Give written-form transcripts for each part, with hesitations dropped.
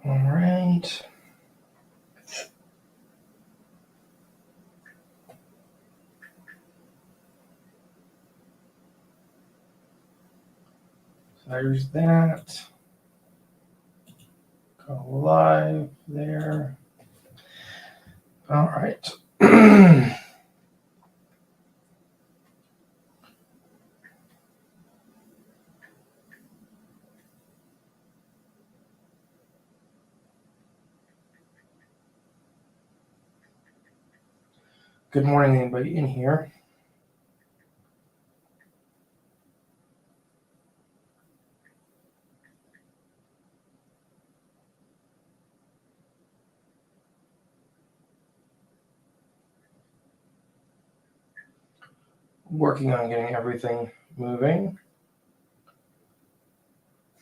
All right. There's that. Go live there. All right. Good morning, anybody in here? Working on getting everything moving.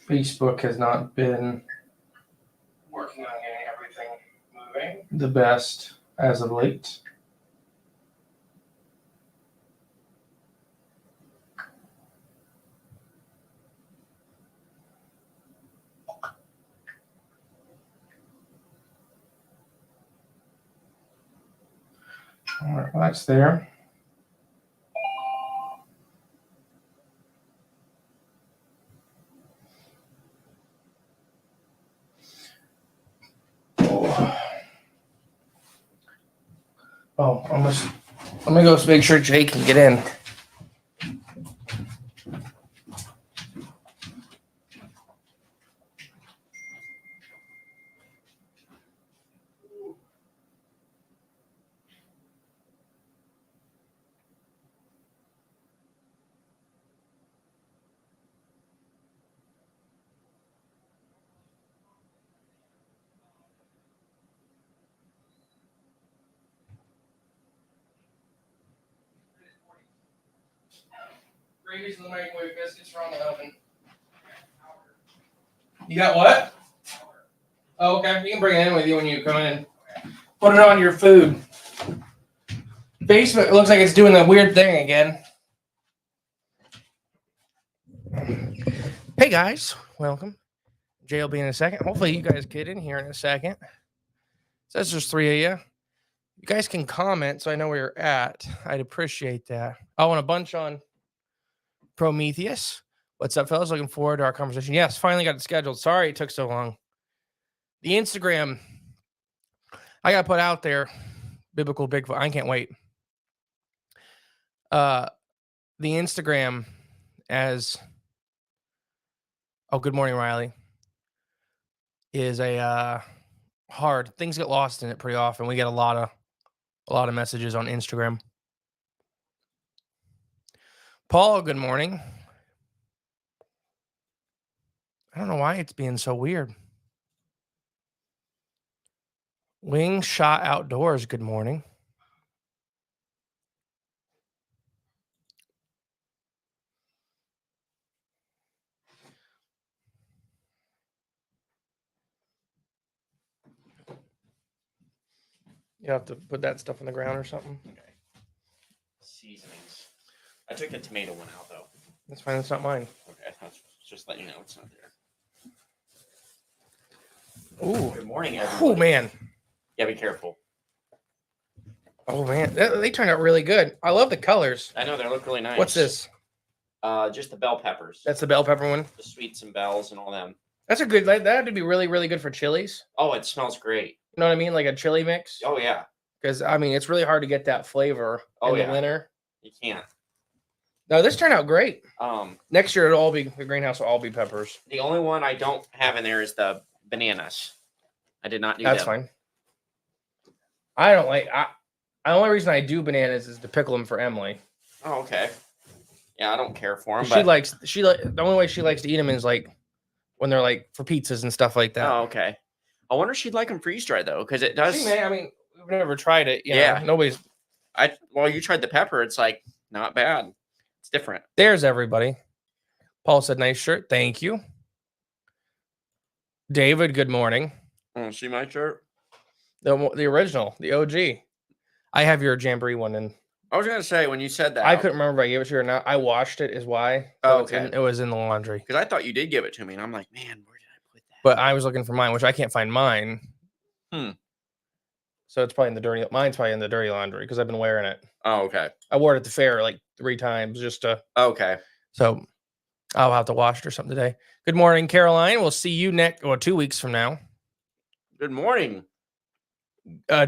Facebook has not been working on getting everything moving the best as of late. All right, well, that's there. Oh, let me go make sure Jay can get in. Gravy's in the microwave, biscuits are on the oven. You got what? Oh, okay. You can bring it in with you when you come in. Put it on your food. Facebook looks like it's doing the weird thing again. Hey guys, welcome. Jay will be in a second. Hopefully you guys get in here in a second. It says there's 3 of you. You guys can comment so I know where you're at. I'd appreciate that. Oh, and a bunch on Prometheus. What's up, fellas? Looking forward to our conversation. Yes, finally got it scheduled. Sorry it took so long. The Instagram I got put out there. Biblical Bigfoot. I can't wait. The Instagram as good morning, Riley. Is a hard. Things get lost in it pretty often. We get a lot of messages on Instagram. Paul, good morning. I don't know why it's being so weird. Wing Shot Outdoors, good morning. You have to put that stuff on the ground or something. Okay. Seasonings. I took the tomato one out though. That's fine. That's not mine. Okay, that's just letting you know it's not there. Ooh. Good morning, everybody. Oh man. Yeah, be careful. Oh man, they turned out really good. I love the colors. I know they look really nice. What's this? Just the bell peppers. That's the bell pepper one. The sweets and bells and all them. That's a good. That would be really, really good for chilies. Oh, it smells great. You know what I mean? Like a chili mix. Oh yeah. Because I mean, it's really hard to get that flavor in the winter. You can't. No, this turned out great. Next year the greenhouse will all be peppers. The only one I don't have in there is the bananas. I did not do That's fine. I don't like. The only reason I do bananas is to pickle them for Emily. Oh, okay. Yeah, I don't care for them. The only way she likes to eat them is like when they're like for pizzas and stuff like that. Oh, okay. I wonder if she'd like them freeze dried though, because it does. See, man, I mean, we've never tried it. Yeah, nobody's. Well, you tried the pepper. It's like not bad. It's different. There's everybody. Paul said, "Nice shirt, thank you." David, good morning. Oh, see my shirt. The original, the OG. I have your Jamboree one, and I was gonna say when you said that, I couldn't remember if I gave it to you or not. I washed it, is why. So okay, it was in the laundry because I thought you did give it to me, and I'm like, man, where did I with that. But I was looking for mine, which I can't find mine. So it's probably in the dirty. Mine's probably in the dirty laundry because I've been wearing it. Oh, okay. I wore it at the fair like 3 times just to. Okay. So I'll have to wash it or something today. Good morning, Caroline. We'll see you 2 weeks from now. Good morning.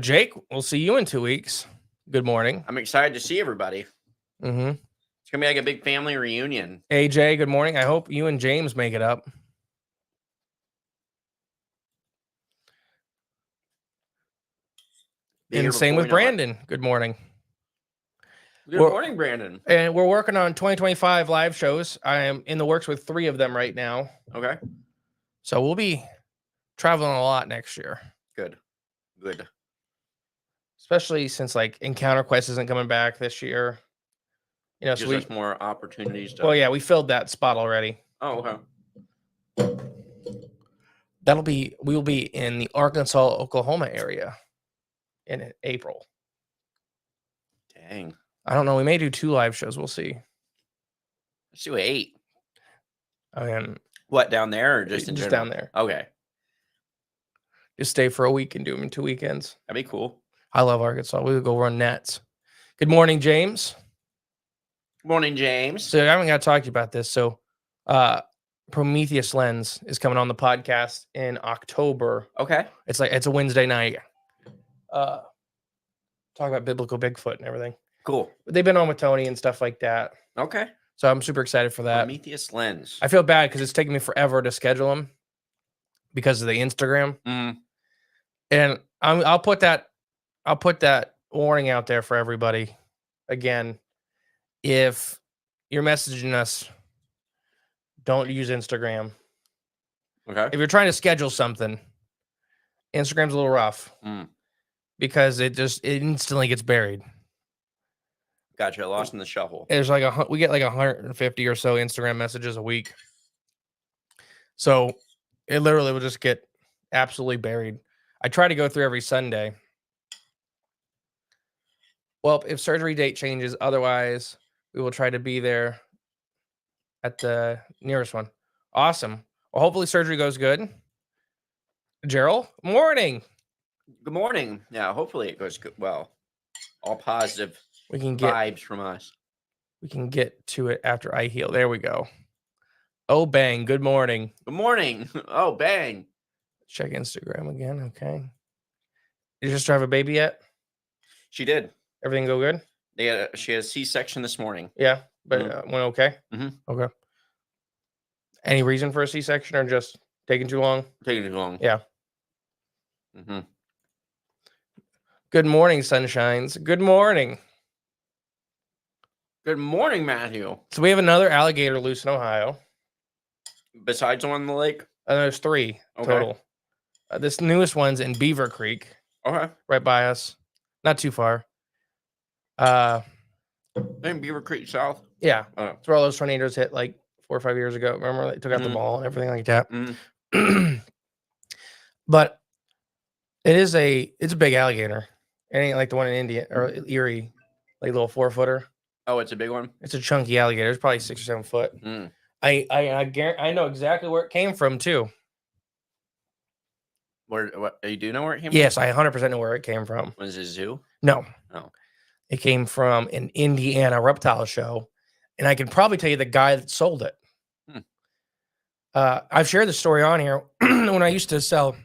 Jake, we'll see you in 2 weeks. Good morning. I'm excited to see everybody. Mm-hmm. It's gonna be like a big family reunion. AJ, good morning. I hope you and James make it up. And same with Brandon. Good morning. Good morning, Brandon. And we're working on 2025 live shows. I am in the works with 3 of them right now. Okay. So we'll be traveling a lot next year. Good. Especially since like Encounter Quest isn't coming back this year. You know, Gives us more opportunities to. Well, yeah, we filled that spot already. Oh, okay. We will be in the Arkansas, Oklahoma area in April. Dang. I don't know. We may do 2 live shows. We'll see. Let's do 8. And what, down there or just in general? Down there? Okay. Just stay for a week and do them in 2 weekends. That'd be cool. I love Arkansas. We would go run nets. Good morning, James. Good morning, James. So I haven't got to talk to you about this. So Prometheus Lens is coming on the podcast in October. Okay. It's a Wednesday night. Talk about biblical Bigfoot and everything. Cool. They've been on with Tony and stuff like that. Okay. So I'm super excited for that. Prometheus Lens. I feel bad because it's taking me forever to schedule them because of the Instagram. And I'll put that warning out there for everybody. Again, if you're messaging us, don't use Instagram. Okay. If you're trying to schedule something, Instagram's a little rough because it instantly gets buried. Gotcha. Lost in the shuffle. There's we get like 150 or so Instagram messages a week. So it literally will just get absolutely buried. I try to go through every Sunday. Well, if surgery date changes, otherwise we will try to be there at the nearest one. Awesome. Well, hopefully surgery goes good. Gerald, morning. Good morning. Yeah, hopefully it goes good. Well, all positive vibes from us. We can get to it after I heal. There we go. Oh, bang. Good morning. Good morning. Oh, bang. Check Instagram again. Okay. Did you just have a baby yet? She did. Everything go good? She had a C-section this morning. Yeah, but went okay? Okay. Any reason for a C-section or just taking too long? Taking too long. Yeah. Good morning, sunshines. Good morning. Good morning, Matthew. So we have another alligator loose in Ohio. Besides one in the lake? There's 3 total. This newest one's in Beaver Creek. Okay. Right by us. Not too far. In Beaver Creek South? Yeah. It's where all those tornadoes hit like 4 or 5 years ago. Remember they took out the mall and everything like that. But it's a big alligator. It ain't like the one in India or Erie, like little 4-footer. Oh, it's a big one. It's a chunky alligator. It's probably 6 or 7 foot. I know exactly where it came from too. What you do know where it came from? Yes, I 100% know where it came from. Was it a zoo? No. Oh. It came from an Indiana reptile show, and I can probably tell you the guy that sold it. I've shared the story on here when I used to sell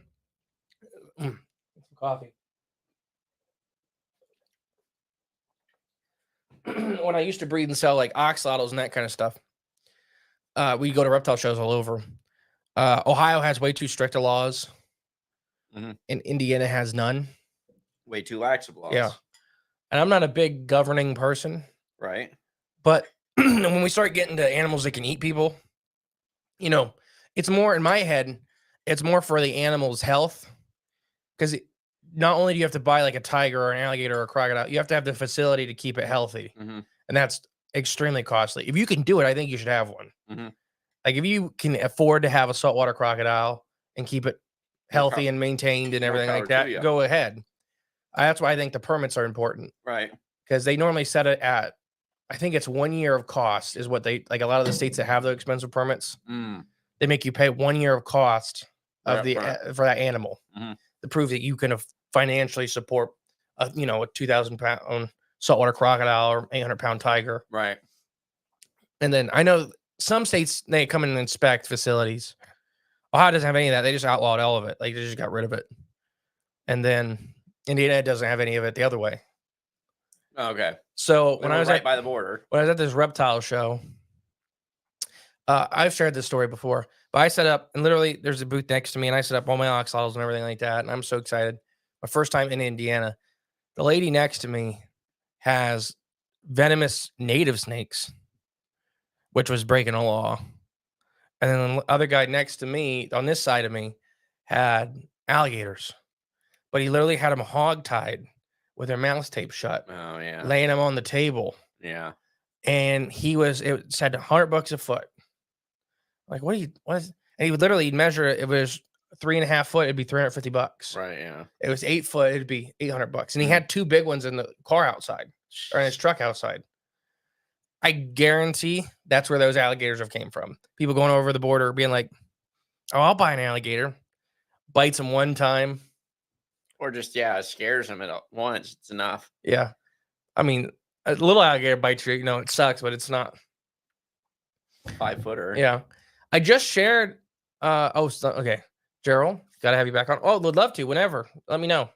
coffee. When I used to breed and sell like oxalotls and that kind of stuff, we go to reptile shows all over. Ohio has way too strict of laws, and Indiana has none. Way too lax of laws. Yeah. And I'm not a big governing person. Right. But when we start getting to animals that can eat people, you know, it's more in my head, it's more for the animal's health. Because not only do you have to buy like a tiger or an alligator or a crocodile, you have to have the facility to keep it healthy. And that's extremely costly. If you can do it, I think you should have one. Like if you can afford to have a saltwater crocodile and keep it healthy and maintained and everything like that, go ahead. That's why I think the permits are important. Right. Because they normally set it at, I think it's 1 year of cost is what they, like a lot of the states that have the expensive permits, they make you pay 1 year of cost of the for that animal to prove that you can financially support a 2,000-pound saltwater crocodile or 800-pound tiger. Right. And then I know some states, they come in and inspect facilities. Ohio doesn't have any of that. They just outlawed all of it. Like, they just got rid of it. And then Indiana doesn't have any of it the other way. Okay. So when I was right by the border, when I was at this reptile show, I've shared this story before, but I set up, and literally there's a booth next to me, and I set up all my axolotls and everything like that. And I'm so excited. My first time in Indiana. The lady next to me has venomous native snakes, which was breaking a law. And then the other guy next to me, on this side of me, had alligators, but he literally had them hog-tied with their mouths taped shut. Oh, yeah. Laying them on the table. Yeah. And it said $100 a foot. Like, what is, and he would literally measure it. It was 3.5 foot, it'd be $350. Right, yeah. It was 8 foot, it'd be $800. And he had 2 big ones in the car outside, or in his truck outside. I guarantee that's where those alligators have came from. People going over the border being like, "Oh, I'll buy an alligator." Bites them one time. Or just, it scares them at once. It's enough. Yeah. I mean, a little alligator bites you, it sucks, but it's not 5-footer. Yeah. I just shared, okay. Gerald, got to have you back on. Oh, would love to, whenever. Let me know.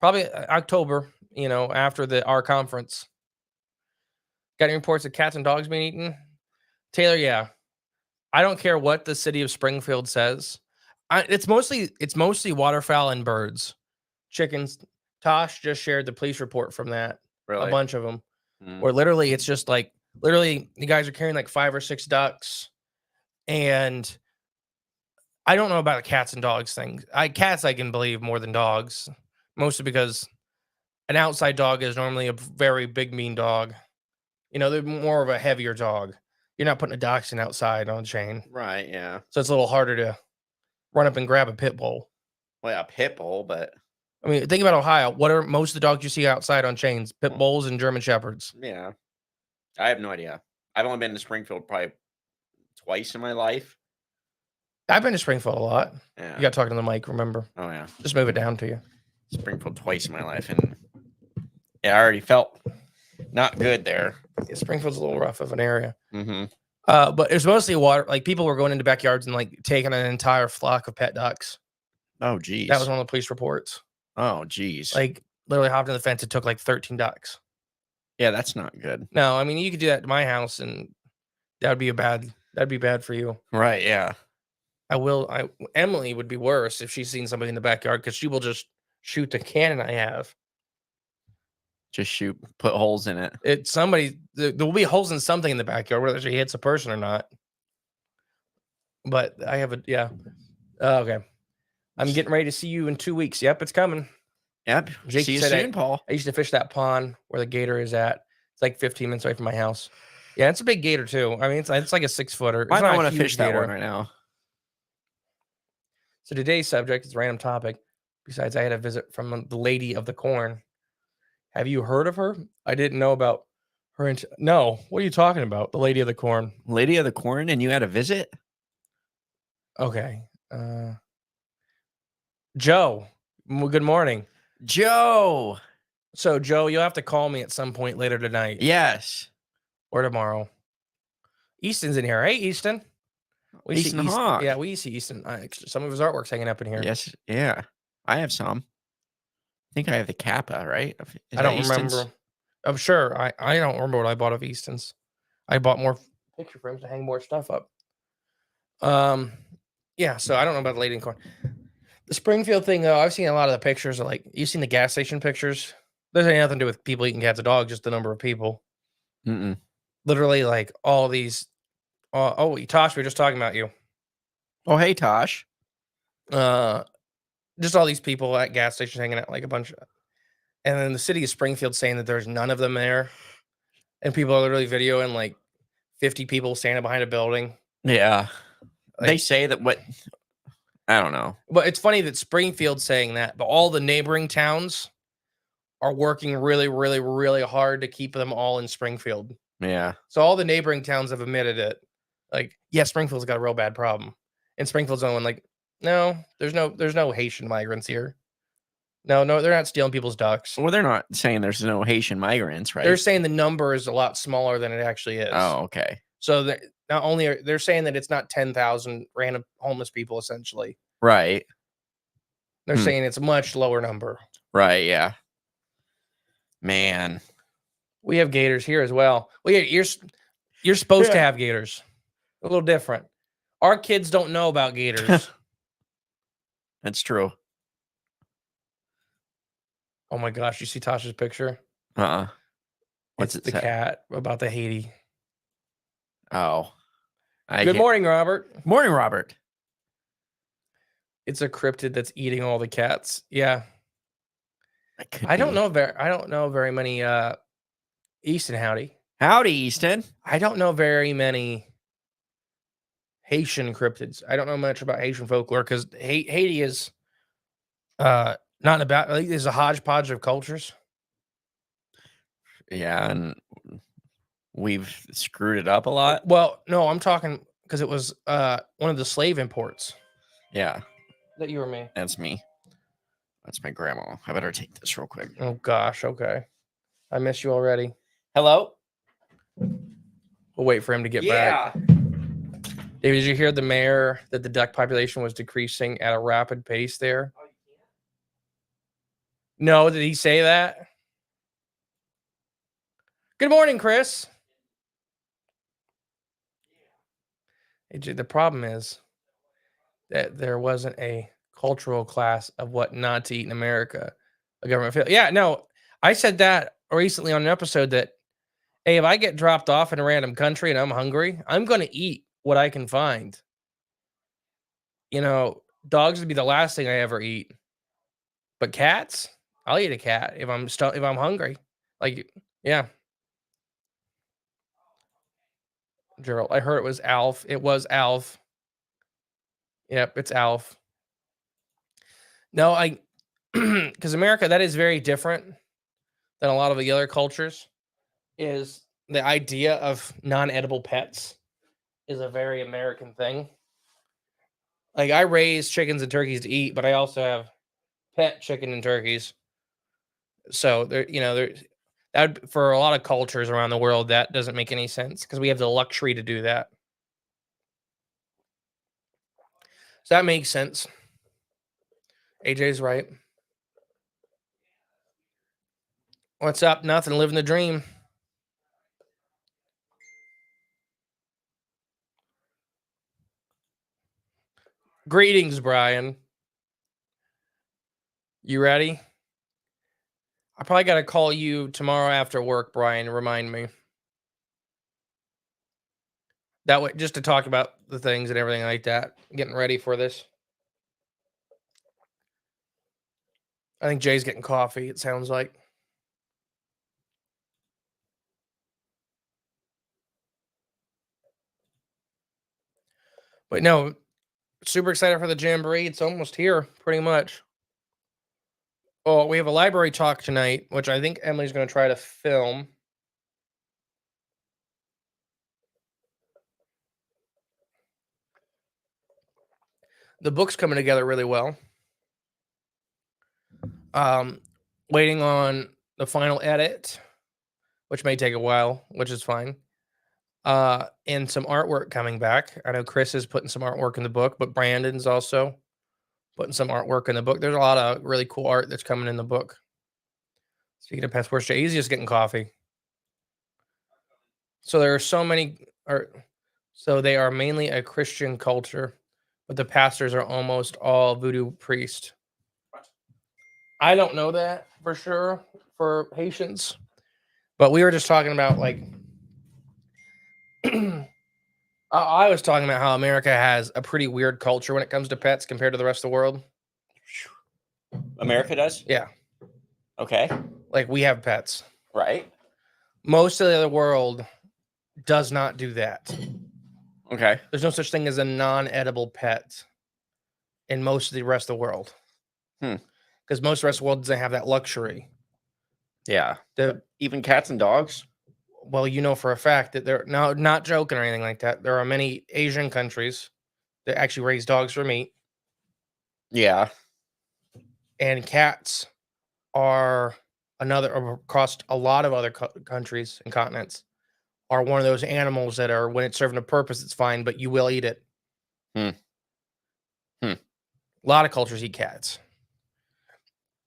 Probably October, after our conference. Got any reports of cats and dogs being eaten? Taylor, yeah. I don't care what the city of Springfield says. It's mostly waterfowl and birds. Chickens. Tosh just shared the police report from that. Really? A bunch of them. Where literally it's just like, literally the guys are carrying like 5 or 6 ducks. And I don't know about the cats and dogs thing. Cats I can believe more than dogs. Mostly because an outside dog is normally a very big, mean dog. They're more of a heavier dog. You're not putting a dachshund outside on a chain. Right, yeah. So it's a little harder to run up and grab a pit bull. Well, yeah, pit bull, but... I mean, think about Ohio. What are most of the dogs you see outside on chains? Pit bulls and German shepherds. Yeah. I have no idea. I've only been to Springfield probably twice in my life. I've been to Springfield a lot. Yeah. You got talking to the mic, remember? Oh, yeah. Just move it down to you. Springfield twice in my life, and I already felt not good there. Yeah, Springfield's a little rough of an area. Mm-hmm. But it's mostly water. Like, people were going into backyards and like taking an entire flock of pet ducks. Oh, geez. That was one of the police reports. Oh, geez. Like, literally hopped in the fence. It took like 13 ducks. Yeah, that's not good. No, I mean, you could do that to my house, and that'd be bad for you. Right, yeah. Emily would be worse if she's seen somebody in the backyard, because she will just shoot the cannon I have. Just shoot, put holes in it. There will be holes in something in the backyard, whether she hits a person or not. But I have okay. I'm getting ready to see you in 2 weeks. Yep, it's coming. Yep. Jake see you soon, Paul. I used to fish that pond where the gator is at. It's like 15 minutes away from my house. Yeah, it's a big gator too. I mean, it's like a 6-footer. I don't want to fish that one right now. So today's subject is a random topic. Besides, I had a visit from the Lady of the Corn. Have you heard of her? I didn't know about her. No, what are you talking about? The Lady of the Corn. Lady of the Corn, and you had a visit? Okay. Joe, good morning. Joe. So, Joe, you'll have to call me at some point later tonight. Yes. Or tomorrow. Easton's in here. Hey, Easton. Easton Hawk. Yeah, we see Easton. Some of his artwork's hanging up in here. Yes. Yeah. I have some. I think I have the Kappa, right? I don't remember. I'm sure. I don't remember what I bought of Easton's. I bought more picture frames to hang more stuff up. Yeah, so I don't know about the Lady in Corn. The Springfield thing, though, I've seen a lot of the pictures. You've seen the gas station pictures? There's nothing to do with people eating cats and dogs, just the number of people. Mm-mm. Literally, like, all these. Tosh, we were just talking about you. Oh, hey, Tosh. Just all these people at gas stations hanging out, like a bunch of. And then the city of Springfield saying that there's none of them there. And people are literally videoing like 50 people standing behind a building. Yeah. They say that I don't know. But it's funny that Springfield's saying that, but all the neighboring towns are working really, really, really hard to keep them all in Springfield. Yeah. So all the neighboring towns have admitted it. Like, yeah, Springfield's got a real bad problem. And Springfield's only one, like, No, there's no Haitian migrants here. No, they're not stealing people's ducks. Well, they're not saying there's no Haitian migrants, right? They're saying the number is a lot smaller than it actually is. Oh, okay. So not only they're saying that it's not 10,000 random homeless people, essentially. Right. They're saying it's a much lower number. Right, yeah. Man. We have gators here as well. Well, you're supposed to have gators. A little different. Our kids don't know about gators. That's true. Oh my gosh, you see Tasha's picture? What's it's the cat about the Haiti. Oh. Good morning, Robert. Morning, Robert. It's a cryptid that's eating all the cats. Yeah. I don't know very many Easton, howdy. Howdy, Easton. I don't know very many Haitian cryptids. I don't know much about Haitian folklore because Haiti is not about. I think there's a hodgepodge of cultures. Yeah, and we've screwed it up a lot. Well, no, I'm talking because it was one of the slave imports. Yeah, that you or me? That's me. That's my grandma. I better take this real quick. Oh gosh, okay. I miss you already. Hello. We'll wait for him to get back. David, did you hear the mayor that the duck population was decreasing at a rapid pace there? No, did he say that? Good morning, Chris. The problem is that there wasn't a cultural class of what not to eat in America. A government yeah, no, I said that recently on an episode that, hey, if I get dropped off in a random country and I'm hungry, I'm going to eat what I can find. You know, dogs would be the last thing I ever eat. But cats, I'll eat a cat if I'm hungry. Like, yeah. Gerald, I heard it was Alf. It was Alf. Yep, it's Alf. No, because America, that is very different than a lot of the other cultures. Is the idea of non-edible pets is a very American thing. Like, I raise chickens and turkeys to eat, but I also have pet chicken and turkeys. So that for a lot of cultures around the world, that doesn't make any sense because we have the luxury to do that. So that makes sense. AJ's right. What's up? Nothing. Living the dream. Greetings, Brian. You ready? I probably got to call you tomorrow after work, Brian. Remind me. That way, just to talk about the things and everything like that. Getting ready for this. I think Jay's getting coffee, it sounds like. But no, super excited for the Jamboree. It's almost here, pretty much. Oh, we have a library talk tonight, which I think Emily's going to try to film. The book's coming together really well. Waiting on the final edit, which may take a while, which is fine. And some artwork coming back. I know Chris is putting some artwork in the book, but Brandon's also putting some artwork in the book. There's a lot of really cool art that's coming in the book. Speaking of pets, where's Jay? He's just getting coffee. So there are so many, so they are mainly a Christian culture, but the pastors are almost all voodoo priests. I don't know that for sure for Haitians, but we were just talking about like, I was talking about how America has a pretty weird culture when it comes to pets compared to the rest of the world. America does? Yeah. Okay. Like, we have pets. Right. Most of the other world does not do that. Okay. There's no such thing as a non-edible pet in most of the rest of the world. Because most of the rest of the world doesn't have that luxury. Yeah. Even cats and dogs? Well, you know for a fact that they're not joking or anything like that. There are many Asian countries that actually raise dogs for meat. Yeah. And cats are across a lot of other countries and continents, are one of those animals that are, when it's serving a purpose, it's fine, but you will eat it. Hmm. A lot of cultures eat cats.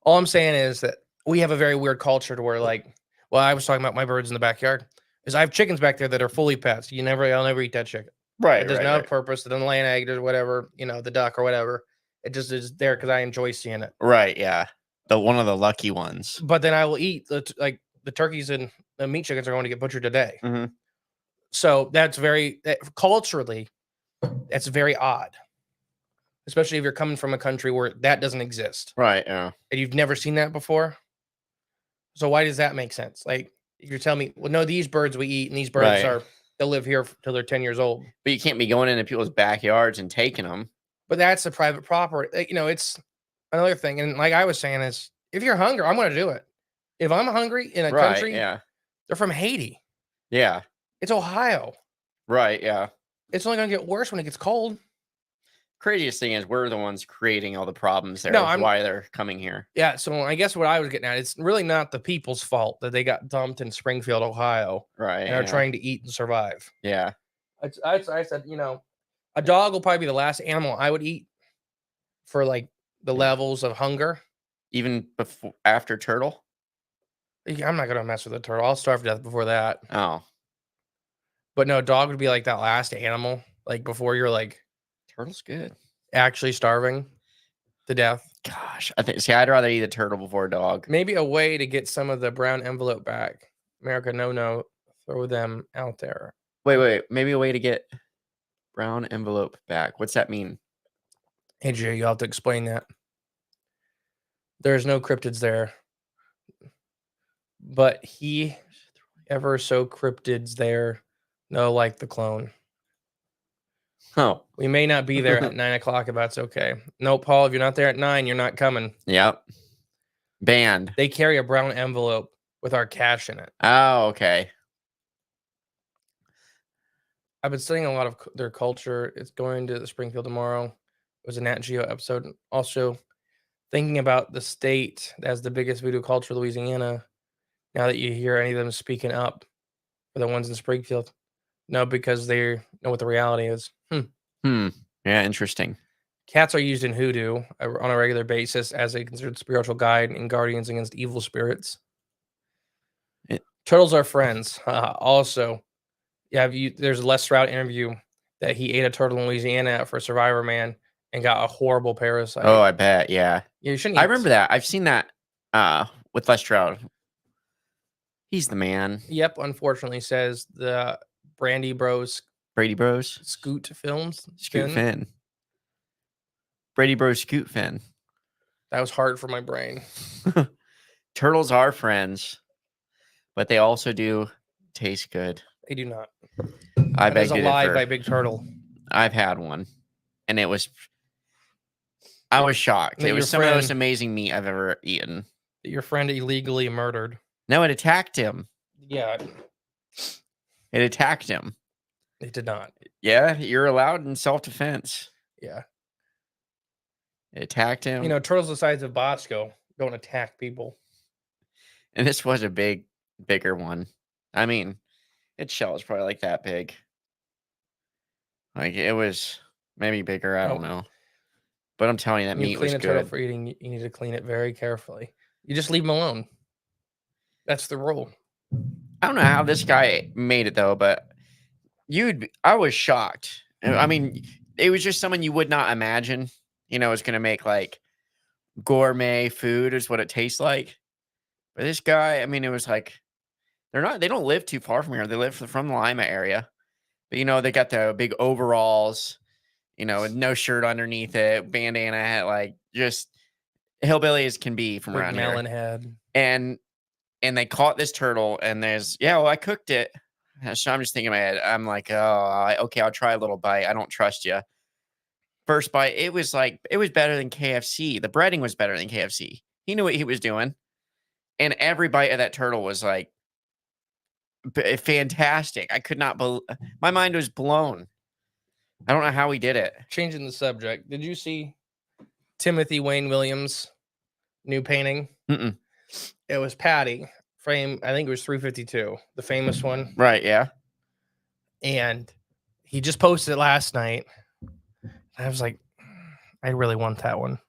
All I'm saying is that we have a very weird culture to where, like, well, I was talking about my birds in the backyard, is I have chickens back there that are fully pets. I'll never eat that chicken. Right. It does right, not right. have purpose. It doesn't lay an egg or whatever, the duck or whatever. It just is there because I enjoy seeing it. Right. Yeah. One of the lucky ones. But then I will eat the turkeys and the meat chickens are going to get butchered today. Mm-hmm. So that's culturally, that's very odd, especially if you're coming from a country where that doesn't exist. Right. Yeah. And you've never seen that before. So why does that make sense? Like, if you're telling me, well, no, these birds we eat, and these birds Right. they'll live here till they're 10 years old. But you can't be going into people's backyards and taking them. But that's the private property. It's another thing. And like I was saying, is if you're hungry, I'm going to do it. If I'm hungry in a Right. country, Yeah. they're from Haiti. Yeah. It's Ohio. Right. Yeah. It's only going to get worse when it gets cold. Craziest thing is we're the ones creating all the problems there. No, why they're coming here. Yeah, so I guess what I was getting at, it's really not the people's fault that they got dumped in Springfield, Ohio, Right. and are trying to eat and survive. Yeah. I said, a dog will probably be the last animal I would eat for like the levels of hunger. Even after turtle? I'm not gonna mess with a turtle. I'll starve to death before that. Oh. But no, dog would be like that last animal, like before you're like Turtle's good. actually starving to death. Gosh, I'd rather eat a turtle before a dog. Maybe a way to get some of the brown envelope back. America, no, throw them out there. Wait. Maybe a way to get brown envelope back. What's that mean? Hey, Jay, you'll have to explain that. There's no cryptids there. But he ever so cryptids there. No, like the clone. Oh. We may not be there at 9 o'clock if that's okay. No, Paul, if you're not there at 9, you're not coming. Yep. Banned. They carry a brown envelope with our cash in it. Oh, okay. I've been studying a lot of their culture. It's going to Springfield tomorrow. It was a Nat Geo episode. Also, thinking about the state as the biggest voodoo culture, Louisiana. Now that you hear any of them speaking up for the ones in Springfield. No, because they know what the reality is. Yeah, interesting. Cats are used in hoodoo on a regular basis as a considered spiritual guide and guardians against evil spirits. Turtles are friends. Also, there's a Les Stroud interview that he ate a turtle in Louisiana for Survivor Man and got a horrible parasite. Oh, I bet. Yeah. You shouldn't. I remember that. I've seen that with Les Stroud. He's the man. Yep. Unfortunately, says the Brady Bros. Scoot films. Finn. Brady Bros. Scoot Finn. That was hard for my brain. Turtles are friends, but they also do taste good. They do not. I beg to differ. Alive by Big Turtle. I've had one, and I was shocked. It was some of the most amazing meat I've ever eaten. Your friend illegally murdered. No, it attacked him. Yeah. It attacked him. It did not. Yeah, you're allowed in self-defense. Yeah. It attacked him. Turtles the size of Bosco don't attack people. And this was a bigger one. I mean, its shell was probably like that big. Like, it was maybe bigger. I don't know. But I'm telling you, that meat was good. Clean a turtle for eating, you need to clean it very carefully. You just leave them alone. That's the rule. I don't know how this guy made it, though, but I was shocked. I mean, it was just someone you would not imagine, is going to make like gourmet food is what it tastes like. But this guy, I mean, it was like, they don't live too far from here. They live from the Lima area. But, they got the big overalls, with no shirt underneath it, bandana hat, like just hillbilly as can be from around melon here. Head. And they caught this turtle, and I cooked it. So I'm just thinking in my head, I'm like, oh, okay, I'll try a little bite. I don't trust you. First bite, it was better than KFC. The breading was better than KFC. He knew what he was doing. And every bite of that turtle was like fantastic. I could not believe, my mind was blown. I don't know how he did it. Changing the subject. Did you see Timothy Wayne Williams new painting? Mm-mm. It was Patty frame. I think it was 352, the famous one. Right, yeah. And he just posted it last night. I was like, I really want that one.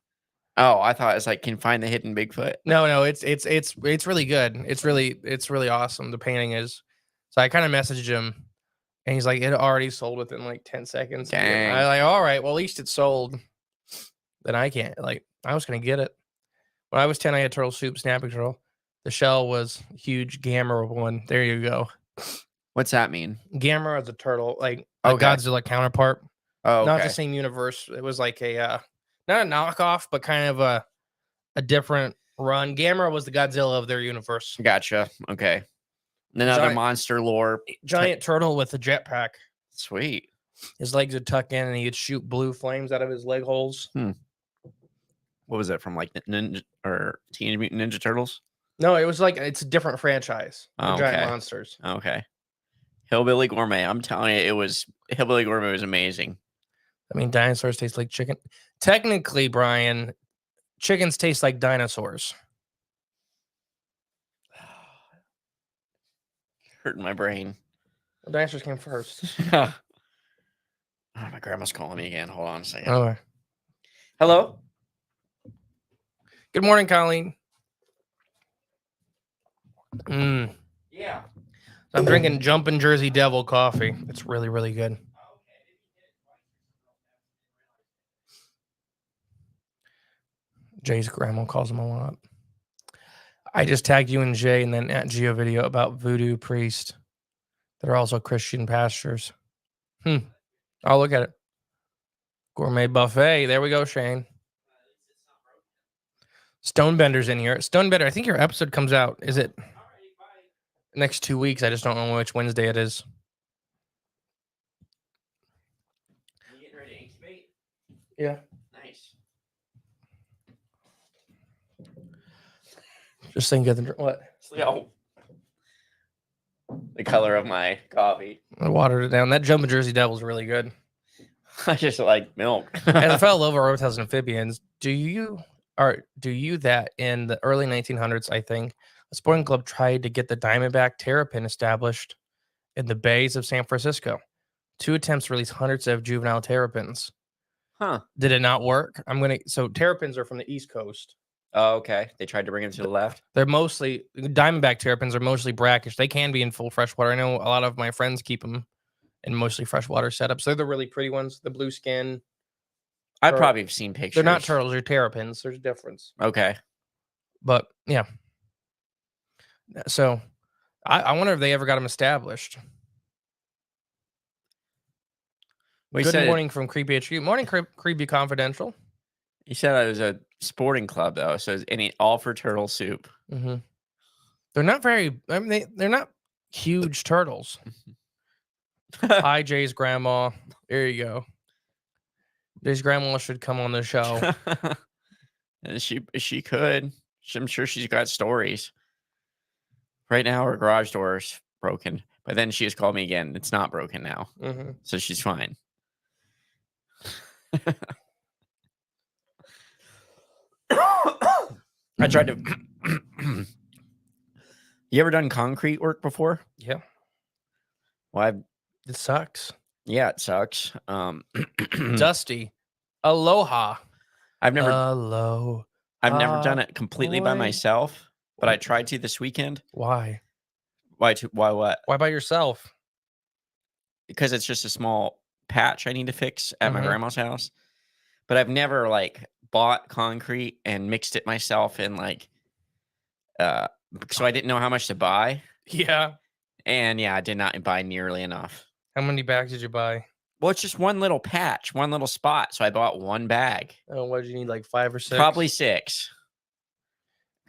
Oh, I thought it's like, can find the hidden Bigfoot. No, it's really good. It's really awesome. The painting is. So I kind of messaged him, and he's like, it already sold within like 10 seconds. Dang. I like, all right, well, at least it's sold. Then I can't. Like, I was gonna get it. When I was 10, I had turtle soup, snapping turtle. The shell was huge Gamera one. There you go. What's that mean? Gamera is a turtle, like a Okay. Godzilla counterpart. Oh, Not okay. the same universe. It was like a not a knockoff, but kind of a different run. Gamera was the Godzilla of their universe. Gotcha. Okay. Another monster lore. Giant turtle with a jetpack. Sweet. His legs would tuck in and he'd shoot blue flames out of his leg holes. What was it from, like Ninja or Teenage Mutant Ninja Turtles? No, it was like it's a different franchise. The giant monsters. Okay. Hillbilly Gourmet. I'm telling you, Hillbilly Gourmet was amazing. I mean, dinosaurs taste like chicken. Technically, Brian, chickens taste like dinosaurs. Hurting my brain. Well, dinosaurs came first. Oh, my grandma's calling me again. Hold on a second. Oh. Hello? Good morning, Colleen. Yeah. I'm drinking Jumpin' Jersey Devil coffee. It's really, really good. Jay's grandma calls him a lot. I just tagged you and Jay and then at Geo video about voodoo priests that are also Christian pastors. I'll look at it. Gourmet buffet. There we go, Shane. Stonebender's in here. Stonebender, I think your episode comes out. Is it next 2 weeks? I just don't know which Wednesday it is. You getting ready to incubate? Yeah. Nice. Just saying, get the what? Oh. The color of my coffee. I watered it down. That Jumpin' Jersey Devil's really good. I just like milk. And the fellow over reptiles and amphibians. Do you that in the early 1900s? I think a sporting club tried to get the diamondback terrapin established in the bays of San Francisco. 2 attempts released hundreds of juvenile terrapins. Huh? Did it not work? So terrapins are from the East Coast. Oh, okay. They tried to bring him to the left. They're mostly diamondback terrapins are mostly brackish. They can be in full freshwater. I know a lot of my friends keep them in mostly freshwater setups. They're the really pretty ones, the blue skin. I've probably seen pictures. They're not turtles, they're terrapins. There's a difference. Okay. But yeah. So I wonder if they ever got them established. Good morning from Creepy HQ. Morning, Creepy Confidential. You said it was a sporting club, though. So it's all for turtle soup. Mm-hmm. They're not very, I mean, they're not huge turtles. Hi, Jay's grandma. There you go. Jay's grandma should come on the show. She could. I'm sure she's got stories. Right now, her garage door is broken. But then she has called me again. It's not broken now. Mm-hmm. So she's fine. I tried to. You ever done concrete work before? Yeah. Well, it sucks. Yeah, it sucks. Dusty. Aloha. I've never done it completely by myself, but I tried to this weekend. Why? Why what? Why by yourself? Because it's just a small patch I need to fix at my grandma's house. But I've never bought concrete and mixed it myself and so I didn't know how much to buy. Yeah. And yeah, I did not buy nearly enough. How many bags did you buy? Well, it's just one little patch, one little spot. So I bought one bag. Oh, what did you need? 5 or 6? Probably 6.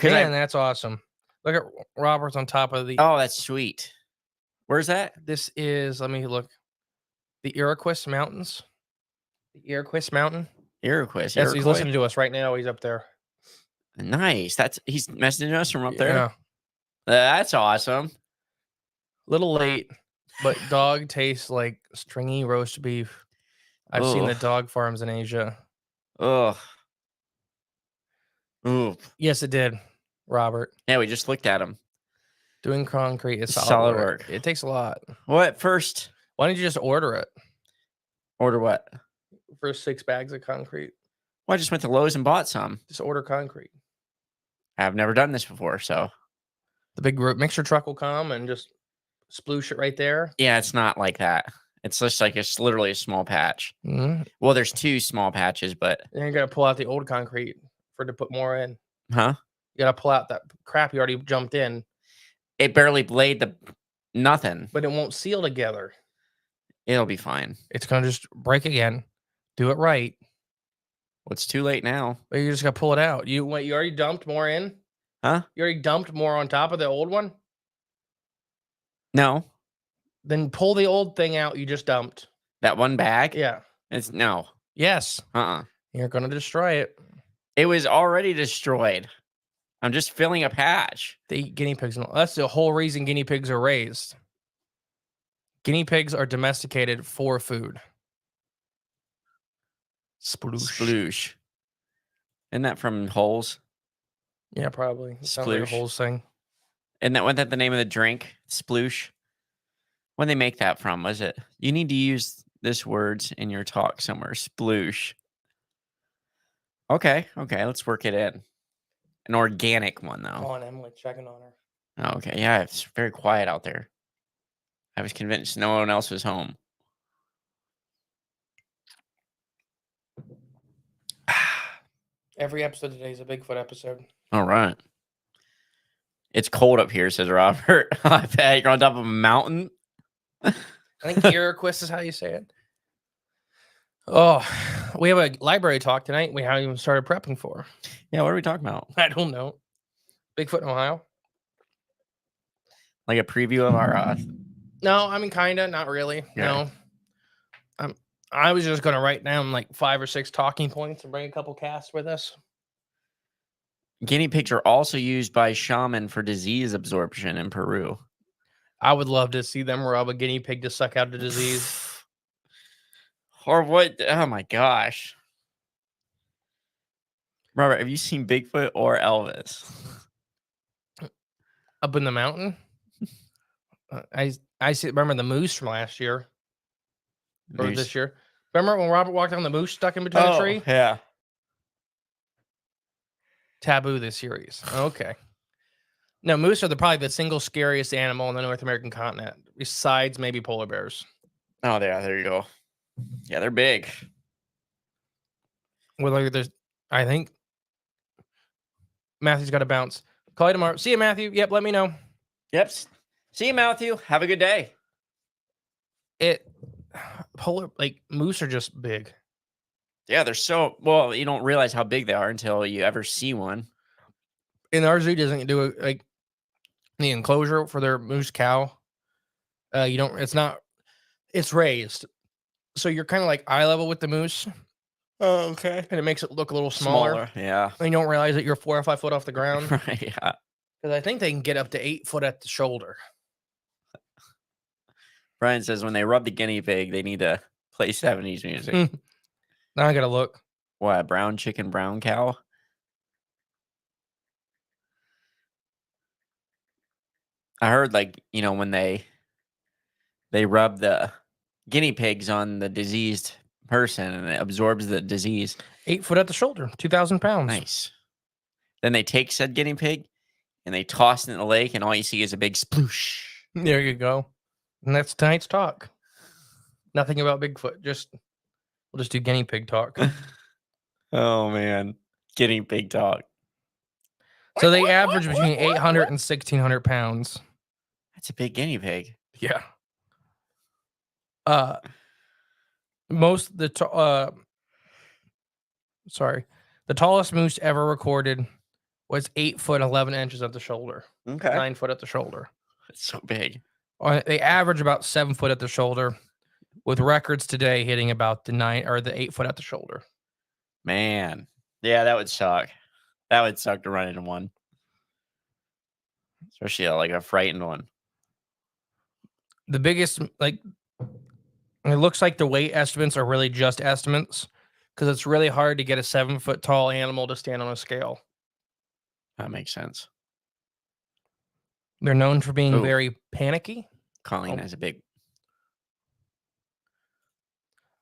Man, that's awesome. Look at Robert's on top of the. Oh, that's sweet. Where's that? This is, let me look. The Iroquois Mountains. The Iroquois Mountain. Iroquois. Yes, he's listening to us right now. He's up there. Nice. He's messaging us from up there. Yeah. That's awesome. Little late, but dog tastes like stringy roast beef. I've seen the dog farms in Asia. Ugh. Ooh. Yes, it did, Robert. Yeah, we just looked at him. Doing concrete is solid, Solid work. work. It takes a lot. What first? Why don't you just order it Order what? for 6 bags of concrete? Well, I just went to Lowe's and bought some. Just order concrete. I've never done this before, so. The big mixer truck will come and just sploosh it right there. Yeah, it's not like that. It's just like it's literally a small patch. Mm-hmm. Well, there's 2 small patches, but. Then you got to pull out the old concrete for to put more in. Huh? You got to pull out that crap you already jumped in. It barely laid the nothing. But it won't seal together. It'll be fine. It's going to just break again. Do it right. Well, it's too late now. But you just got to pull it out. You already dumped more in? Huh? You already dumped more on top of the old one? No. Then pull the old thing out you just dumped. That one bag? Yeah. It's no. Yes. Uh-uh. You're going to destroy it. It was already destroyed. I'm just filling a patch. They eat guinea pigs. That's the whole reason guinea pigs are raised. Guinea pigs are domesticated for food. Sploosh. Sploosh. Isn't that from Holes? Yeah, probably. Sounds like a Sploosh. Holes thing. Wasn't that the name of the drink? Sploosh. When they make that from, was it? You need to use this words in your talk somewhere. Sploosh. Okay. Let's work it in. An organic one, though. Oh, and Emily checking on her. Oh, okay. Yeah, it's very quiet out there. I was convinced no one else was home. Every episode today is a Bigfoot episode. All right. It's cold up here, says Robert. I bet you're on top of a mountain. I think Iroquois is how you say it. Oh, we have a library talk tonight. We haven't even started prepping for. Yeah, what are we talking about? I don't know. Bigfoot in Ohio? Like a preview of our... No, I mean, kind of. Not really. Yeah. No. I was just going to write down like 5 or 6 talking points and bring a couple casts with us. Guinea pigs are also used by shaman for disease absorption in Peru. I would love to see them rub a guinea pig to suck out the disease. Or what? Oh my gosh. Robert, have you seen Bigfoot or Elvis? Up in the mountain? I see. Remember the moose from last year? Or Moose. this year? Remember when Robert walked down the moose stuck in between a tree? Yeah. Taboo this series. Okay. No, moose are probably the single scariest animal on the North American continent, besides maybe polar bears. Oh, there you go. Yeah, they're big. Well, like there's, I think Matthew's got to bounce. Call you tomorrow. See you, Matthew. Yep, let me know. Yep. See you, Matthew. Have a good day. Moose are just big. Yeah, they're so... Well, you don't realize how big they are until you ever see one. And our zoo doesn't do like the enclosure for their moose cow. You don't. It's not. It's raised, so you're kind of like eye level with the moose. Oh, okay. And it makes it look a little smaller. Yeah. And you don't realize that you're 4 or 5 foot off the ground. Right, yeah. Because I think they can get up to 8 foot at the shoulder. Brian says when they rub the guinea pig, they need to play 70s music. Now I gotta look. What, brown chicken, brown cow? I heard, when they rub the guinea pigs on the diseased person and it absorbs the disease. 8 foot at the shoulder, 2,000 pounds. Nice. Then they take said guinea pig and they toss it in the lake, and all you see is a big sploosh. There you go. And that's tonight's talk. Nothing about Bigfoot. We'll just do guinea pig talk. Oh man, guinea pig talk. So they average between 800 and 1,600 pounds. That's a big guinea pig. Yeah. The tallest moose ever recorded was 8 foot 11 inches at the shoulder. Okay. 9 foot at the shoulder. It's so big. They average about 7 foot at the shoulder, with records today hitting about the 8 foot at the shoulder. Man. Yeah, that would suck. That would suck to run into one. Especially like a frightened one. The biggest, it looks like the weight estimates are really just estimates because it's really hard to get a 7 foot tall animal to stand on a scale. That makes sense. They're known for being Ooh. very panicky. Colleen Oh. has a big.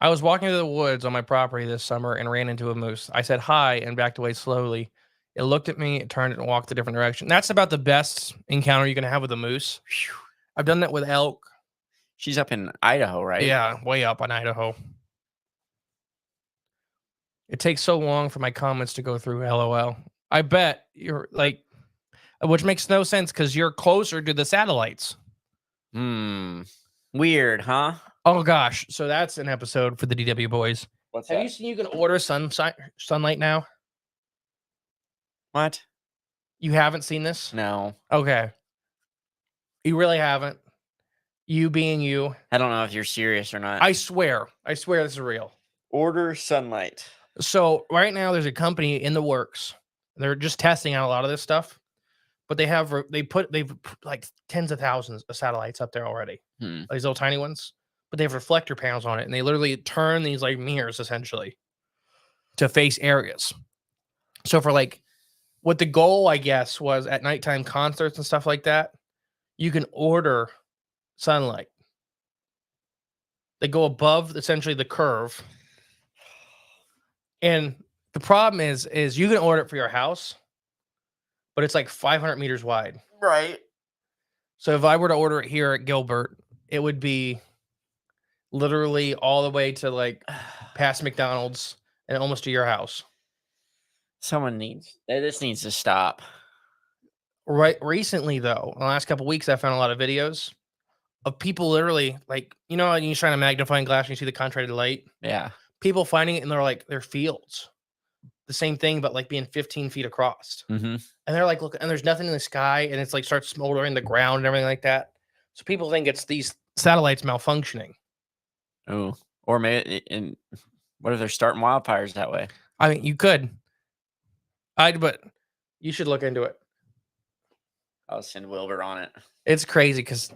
I was walking through the woods on my property this summer and ran into a moose. I said hi and backed away slowly. It looked at me, it turned and walked a different direction. That's about the best encounter you can have with a moose. I've done that with elk. She's up in Idaho, right? Yeah, way up in Idaho. It takes so long for my comments to go through. LOL. I bet you're like, which makes no sense because you're closer to the satellites. Weird, huh? Oh gosh, so that's an episode for the DW boys. What's Have that? you seen you can order sunlight now? What? You haven't seen this? No. Okay. You really haven't. You being you. I don't know if you're serious or not. I swear this is real. Order sunlight. So right now there's a company in the works. They're just testing out a lot of this stuff, but they've put like tens of thousands of satellites up there already. These little tiny ones, but they have reflector panels on it, and they literally turn these like mirrors essentially to face areas. So for like what the goal, I guess, was at nighttime concerts and stuff like that, you can order sunlight. They go above essentially the curve. And the problem is you can order it for your house, but it's like 500 meters wide. Right. So if I were to order it here at Gilbert, it would be literally all the way to like past McDonald's and almost to your house. This needs to stop. Right. Recently, though, in the last couple of weeks, I found a lot of videos of people literally like, you know, you shine a magnifying glass and you see the contrary light. Yeah. People finding it and they're like, they're fields. The same thing, but like being 15 feet across. Mm-hmm. And they're like, look, and there's nothing in the sky, and it's like starts smoldering the ground and everything like that. So people think it's these satellites malfunctioning. Oh, or maybe what if they're starting wildfires that way? I mean, you could. But you should look into it. I'll send Wilbur on it. It's crazy because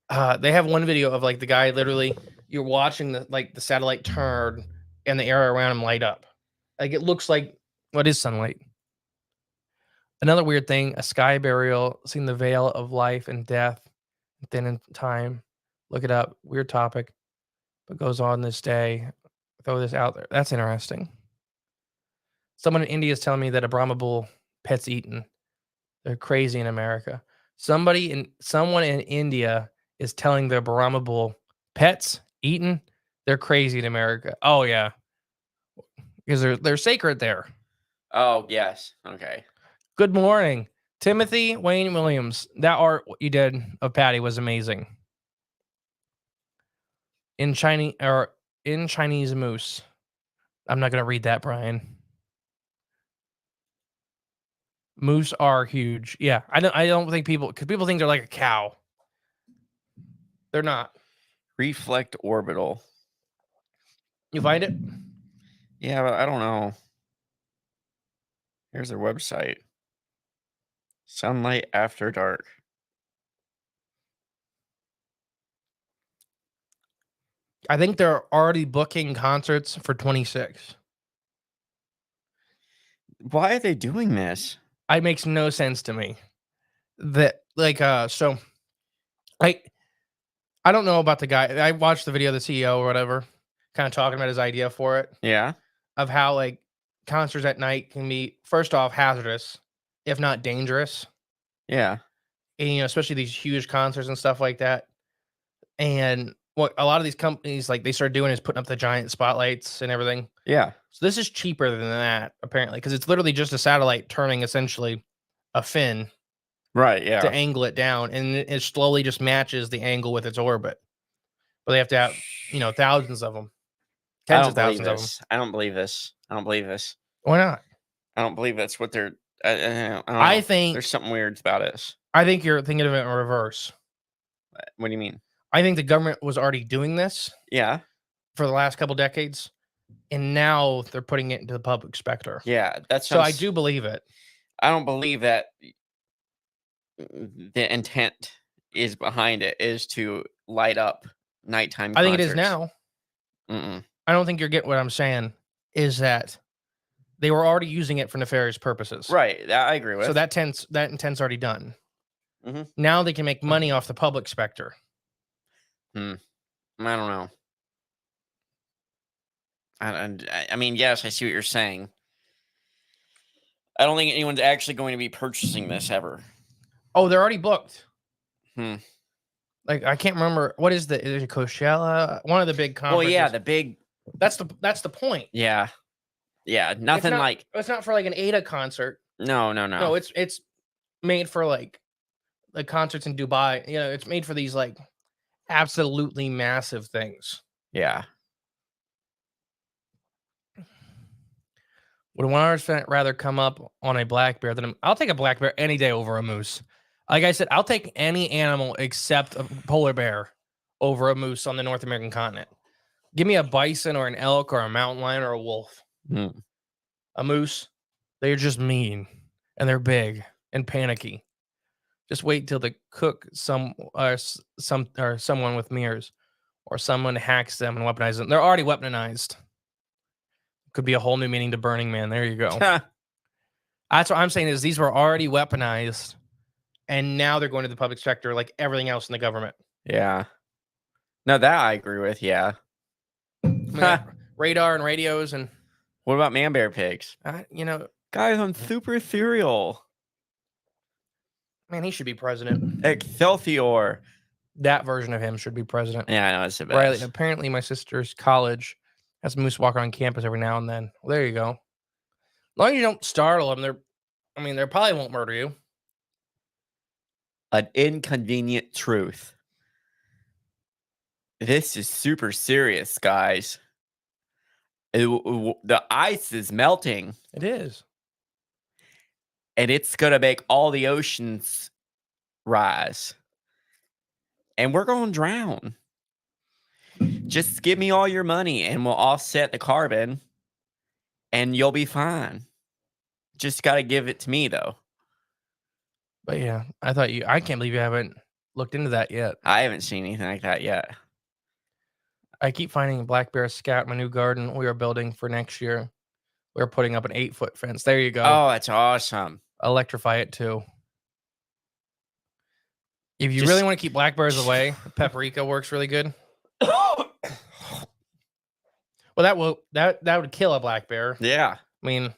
they have one video of like the guy literally, you're watching the satellite turn and the area around him light up. Like it looks like what is sunlight? Another weird thing, a sky burial, seeing the veil of life and death, then in time. Look it up. Weird topic, but goes on this day. Throw this out there. That's interesting. Someone in India is telling me that a Brahma bull pet's eaten. They're crazy in America. Someone in India is telling the Brahma bull pets eaten. They're crazy in America. Oh yeah, because they're sacred there. Oh yes. Okay. Good morning, Timothy Wayne Williams. That art you did of Patty was amazing. In Chinese moose. I'm not gonna read that, Brian. Moose are huge. Yeah, I don't think because people think they're like a cow. They're not. Reflect orbital. You find it? Yeah, but I don't know. Here's their website. Sunlight after dark. I think they're already booking concerts for 26. Why are they doing this? It makes no sense to me. That so I don't know about the guy. I watched the video of the CEO or whatever, kind of talking about his idea for it. Yeah. Of how like concerts at night can be first off hazardous, if not dangerous. Yeah. And especially these huge concerts and stuff like that. And what a lot of these companies like they start doing is putting up the giant spotlights and everything. Yeah. So this is cheaper than that apparently because it's literally just a satellite turning essentially a fin. Right. Yeah. To angle it down, and it slowly just matches the angle with its orbit. But they have to have, thousands of them, tens of thousands of them. I don't believe this. I don't believe this. Why not? I don't believe that's what they're. I I think there's something weird about it. I think you're thinking of it in reverse. What do you mean? I think the government was already doing this. Yeah. For the last couple decades, and now they're putting it into the public specter. Yeah, that's so. I do believe it. I don't believe that. The intent is behind it is to light up nighttime concerts. I think it is now. I don't think you're getting what I'm saying is that they were already using it for nefarious purposes. Right. That I agree with. So that intent's already done. Mhm. Now they can make money off the public specter. I don't know. I mean, yes, I see what you're saying. I don't think anyone's actually going to be purchasing this ever. Oh, they're already booked. Hmm. Like I can't remember what is it Coachella? One of the big conferences. Well, yeah, the big. That's the point. Yeah. Nothing like. It's not for like an Ada concert. No. No, it's made for like concerts in Dubai. You know, it's made for these like absolutely massive things. Yeah. Would 100% rather come up on a black bear than I'll take a black bear any day over a moose. Like I said, I'll take any animal except a polar bear over a moose on the North American continent. Give me a bison or an elk or a mountain lion or a wolf. A moose, they're just mean and they're big and panicky. Just wait till the cook someone with mirrors or someone hacks them and weaponizes them. They're already weaponized. Could be a whole new meaning to Burning Man. There you go. That's what I'm saying is these were already weaponized, and now they're going to the public sector like everything else in the government. Yeah. No, that I agree with. Yeah. Radar and radios and. What about man bear pigs? Guys on Super Cereal. Man, he should be president. Excelsior. That version of him should be president. Yeah, I know it's the best. Right. Apparently, my sister's college has moose walker on campus every now and then. Well, there you go. As long as you don't startle them, they probably won't murder you. An inconvenient truth. This is super serious, guys. The ice is melting. It is. And it's going to make all the oceans rise. And we're going to drown. Just give me all your money and we'll offset the carbon and you'll be fine. Just got to give it to me, though. But yeah, I can't believe you haven't looked into that yet. I haven't seen anything like that yet. I keep finding black bear scat in my new garden we are building for next year. We're putting up an 8-foot fence. There you go. Oh, that's awesome. Electrify it too. If you really want to keep black bears away, paprika works really good. Well, that would kill a black bear. Yeah. I mean,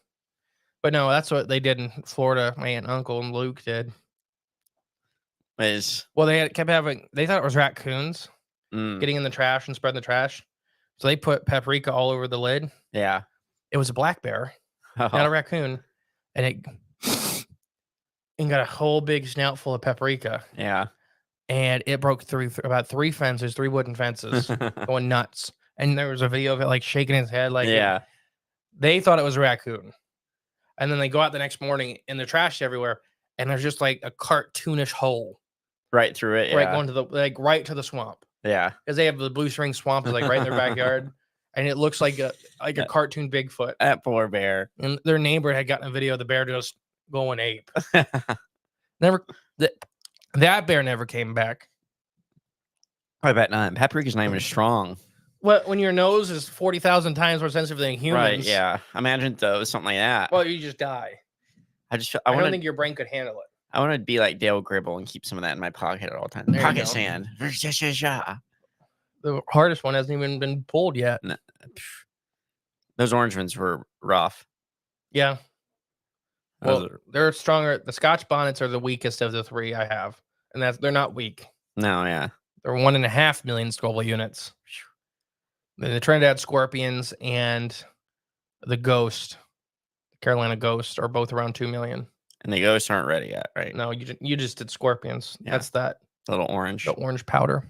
but no, that's what they did in Florida. My aunt and uncle and Luke did. They thought it was raccoons getting in the trash and spreading the trash. So they put paprika all over the lid. Yeah. It was a black bear, not a raccoon. And it got a whole big snout full of paprika. Yeah. And it broke through about 3 wooden fences, going nuts. And there was a video of it like shaking his head. Like, yeah. They thought it was a raccoon. And then they go out the next morning and the trash everywhere. And there's just like a cartoonish hole. Right through it. Yeah. Right going to right to the swamp. Yeah. Because they have the Blue Spring Swamp is like right in their backyard. And it looks like a cartoon Bigfoot. That poor bear. And their neighbor had gotten a video of the bear just going ape. That bear never came back. I bet not. Paprika's not even strong. Well, when your nose is 40,000 times more sensitive than humans. Right, yeah. Imagine though something like that. Well, you just die. I don't think your brain could handle it. I want to be like Dale Gribble and keep some of that in my pocket at all times. There Pocket sand. The hardest one hasn't even been pulled yet. No. Those orange ones were rough. Yeah. Well, they're stronger. The Scotch bonnets are the weakest of the 3 I have. And they're not weak. No, yeah. They're 1.5 million Scoville units. The Trinidad Scorpions and the Ghost, the Carolina Ghost, are both around 2 million. And the Ghosts aren't ready yet, right? No, you just did Scorpions. Yeah. That's that little orange. The orange powder.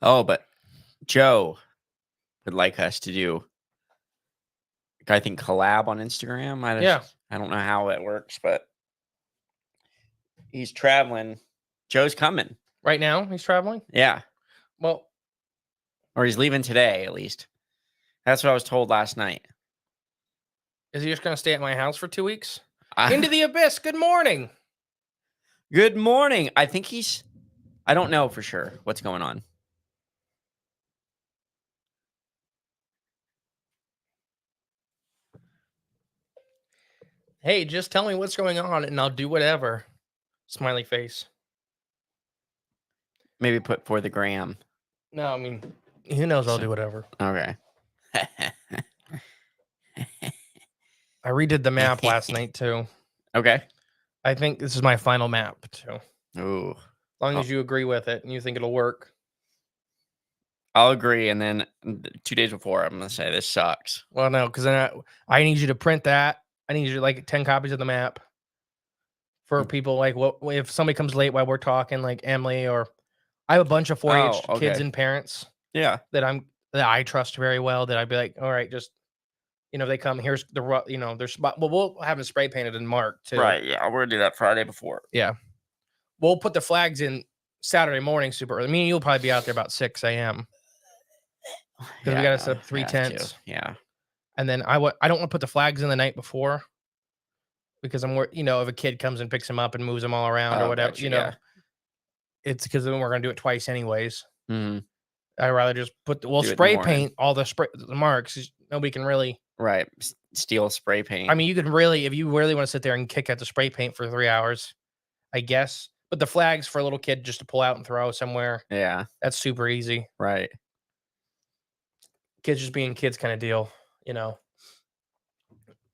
Oh, but Joe would like us to do, I think, collab on Instagram. I don't know how it works, but he's traveling. Joe's coming. Right now, he's traveling? Yeah. Well. Or he's leaving today, at least. That's what I was told last night. Is he just going to stay at my house for 2 weeks? Into the abyss. Good morning. Good morning. I think I don't know for sure what's going on. Hey, just tell me what's going on and I'll do whatever. Smiley face. Maybe put for the gram. No, I mean, who knows? I'll So- do whatever. Okay. I redid the map last night too. Okay. I think this is my final map too. As Ooh. long Oh. as you agree with it and you think it'll work. I'll agree, and then 2 days before, I'm gonna say this sucks. Well, no, because then I need you to print that. I need you to like 10 copies of the map for people like what if somebody comes late while we're talking, like Emily or I have a bunch of 4-H Oh, kids okay. and parents Yeah. that I trust very well that I'd be like, all right, just if they come, here's their spot. Well, we'll have them spray painted and marked too. Right. Yeah. We're gonna do that Friday before. Yeah. We'll put the flags in Saturday morning super early. Me and you'll probably be out there about 6 a.m. Because we got to set up 3 have to. tents. Yeah. And then I don't want to put the flags in the night before because I'm worried, if a kid comes and picks them up and moves them all around or Oh, whatever, gotcha, yeah. it's because then we're going to do it twice anyways. Mhm. I'd rather just we'll Do it in the spray morning. paint all the marks. Nobody can really. Right. Steel spray paint. I mean, you can really, if you really want to sit there and kick at the spray paint for 3 hours, I guess. But the flags for a little kid just to pull out and throw somewhere, Yeah. that's super easy. Right. Kids just being kids kind of deal,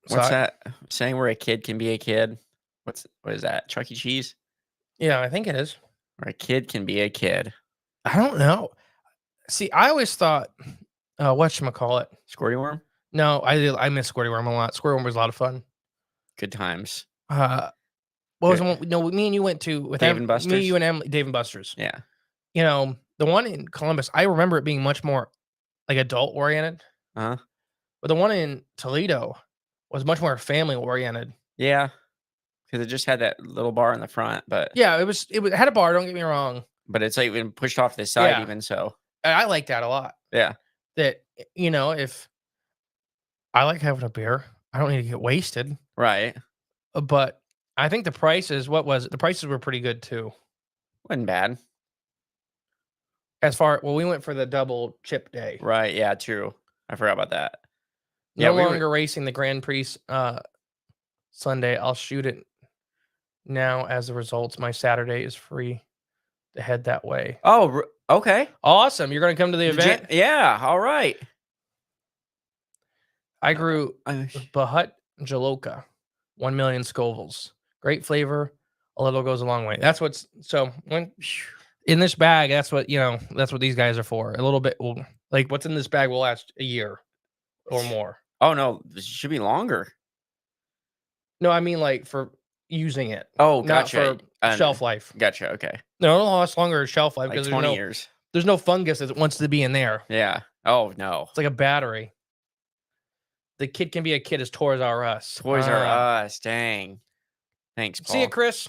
What's that saying where a kid can be a kid? What is that? Chuck E. Cheese? Yeah, I think it is. Where a kid can be a kid. I don't know. See, I always thought, whatchamacallit? Squirty worm? No, I miss Squirty Worm a lot. Squirty Worm was a lot of fun. Good times. What was the one? No, me and you went to with Dave and me, Buster's? you and Emily, Dave and Buster's. Yeah. The one in Columbus, I remember it being much more like adult oriented. Uh-huh. But the one in Toledo was much more family oriented. Yeah. Because it just had that little bar in the front, but Yeah, it had a bar. Don't get me wrong. but it's like even pushed off to the side, Yeah. even so. I like that a lot. Yeah. That if I like having a beer, I don't need to get wasted. Right. But I think the prices, what was it? The prices were pretty good too. Wasn't bad. We went for the double chip day. Right. Yeah, true. I forgot about that. No longer racing the Grand Prix Sunday. I'll shoot it now as a result. My Saturday is free to head that way. Oh, okay. Awesome. You're going to come to the event? Yeah. All right. I grew Bahut Jaloka, 1 million Scovilles. Great flavor. A little goes a long way. That's what's when in this bag. That's what that's what these guys are for. A little bit like what's in this bag will last a year or more. Oh no, this should be longer. No, I mean like for using it. Oh, gotcha. Not for shelf life. Gotcha. Okay. No, it'll last longer shelf life Like because 20 years. There's no fungus that wants to be in there. Yeah. Oh no. It's like a battery. The kid can be a kid as Toys R Us. Toys R Us. Dang. Thanks, Paul. See you, Chris.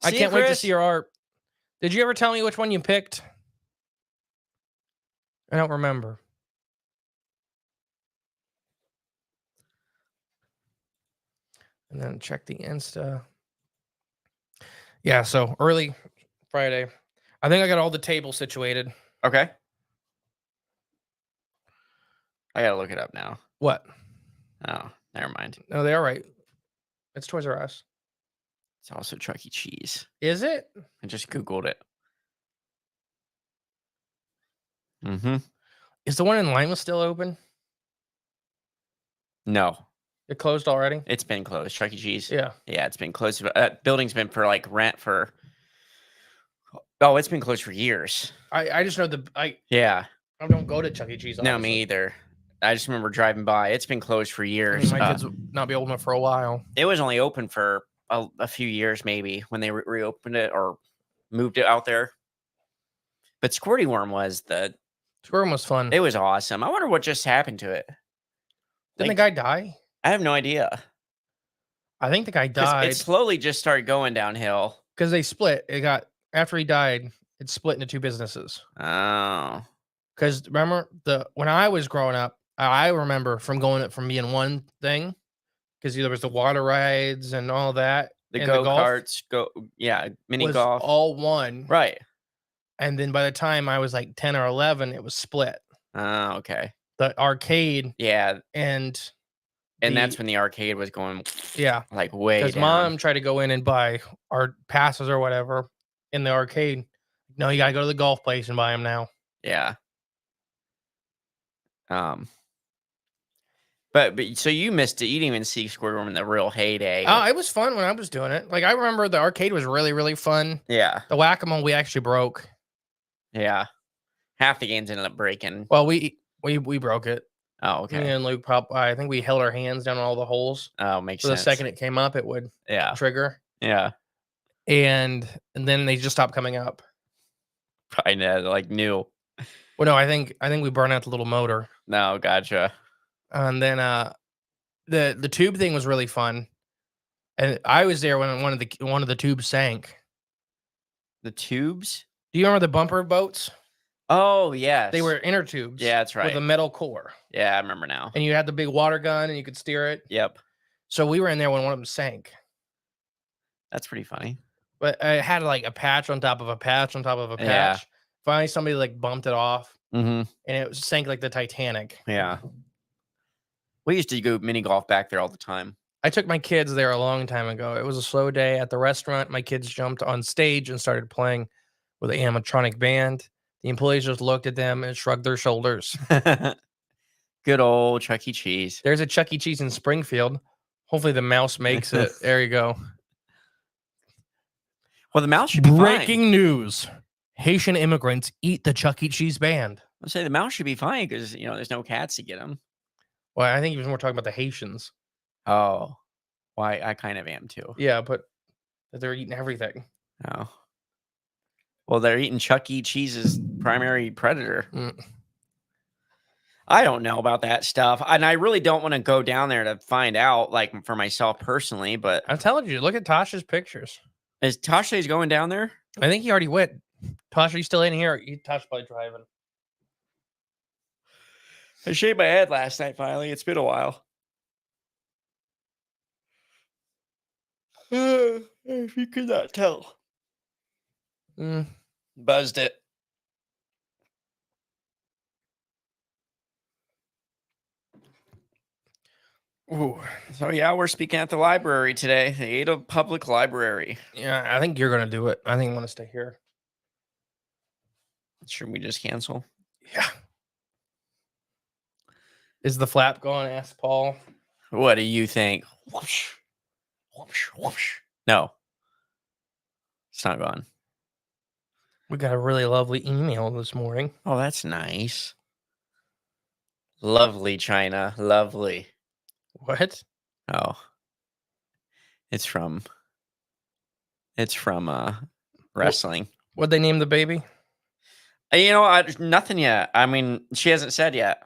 I can't wait to see your art. Did you ever tell me which one you picked? I don't remember. And then check the Insta. Yeah, so early Friday. I think I got all the tables situated. Okay. I gotta look it up now. What? Oh, never mind. No, they're all right. It's Toys R Us. It's also Chuck E. Cheese. Is it? I just Googled it. Mm-hmm. Is the one in Lima still open? No. It closed already? It's been closed. Chuck E. Cheese. Yeah. Yeah, it's been closed. That building's been for like rent for. Oh, it's been closed for years. I just know Yeah. I don't go to Chuck E. Cheese. No, me either. I just remember driving by. It's been closed for years. My kids will not be old enough for a while. It was only open for a few years, maybe, when they reopened it or moved it out there. But Squirty Worm was fun. It was awesome. I wonder what just happened to it. Didn't the guy die? I have no idea. I think the guy died. It slowly just started going downhill. Because they split. After he died, it split into 2 businesses. Oh. Because remember, when I was growing up, I remember from being one thing, because there was the water rides and all that. The go-karts, mini golf. All one. Right. And then by the time I was like 10 or 11, it was split. Oh, okay. The arcade. Yeah. And And that's when the arcade was going yeah, like way because down. Mom tried to go in and buy our passes or whatever in the arcade. No, you gotta go to the golf place and buy them now. Yeah. But so you missed it. You didn't even see Squidward in the real heyday. Oh, it was fun when I was doing it. Like I remember the arcade was really, really fun. Yeah. The whack-a-mole we actually broke. Yeah. Half the games ended up breaking. Well, we broke it. Oh, Me okay. and Luke I think we held our hands down on all the holes. Oh, makes So sense. the second it came up, it would trigger. Yeah. And then they just stopped coming up. Probably like new. Well, no, I think we burned out the little motor. No, gotcha. And then the tube thing was really fun. And I was there when one of the tubes sank. The tubes? Do you remember the bumper boats? Oh, yes. They were inner tubes. Yeah, that's right. With a metal core. Yeah, I remember now. And you had the big water gun and you could steer it. Yep. So we were in there when one of them sank. That's pretty funny. But it had like a patch on top of a patch on top of a patch. Yeah. Finally, somebody like bumped it off. Mm-hmm. And it sank like the Titanic. Yeah. We used to go mini golf back there all the time. I took my kids there a long time ago. It was a slow day at the restaurant. My kids jumped on stage and started playing with an animatronic band. The employees just looked at them and shrugged their shoulders. Good old Chuck E. Cheese. There's a Chuck E. Cheese in Springfield. Hopefully the mouse makes it. There you go. Well, the mouse should be Breaking fine. news. Haitian immigrants eat the Chuck E. Cheese band. I'll say the mouse should be fine because, there's no cats to get them. Well, I think even more talking about the Haitians. Oh. Why? I kind of am too. Yeah, but they're eating everything. Oh. Well, they're eating Chuck E. Cheese's primary predator. Mm. I don't know about that stuff. And I really don't want to go down there to find out, like, for myself personally. But I'm telling you, look at Tasha's pictures. is Tasha's going down there? I think he already went. Tasha, you still in here? Tasha's probably driving. I shaved my head last night, finally. It's been a while. If you could not tell. Buzzed it. Ooh. So, yeah, we're speaking at the library today, the Ada Public Library. Yeah, I think you're going to do it. I think I'm going to stay here. Should we just cancel? Yeah. Is the flap gone? Asked Paul. What do you think? Whoosh, whoosh, whoosh. No. It's not gone. We got a really lovely email this morning. Oh, that's nice. Lovely, China. Lovely. What? Oh. It's from wrestling. What'd they name the baby? Nothing yet. I mean, she hasn't said yet.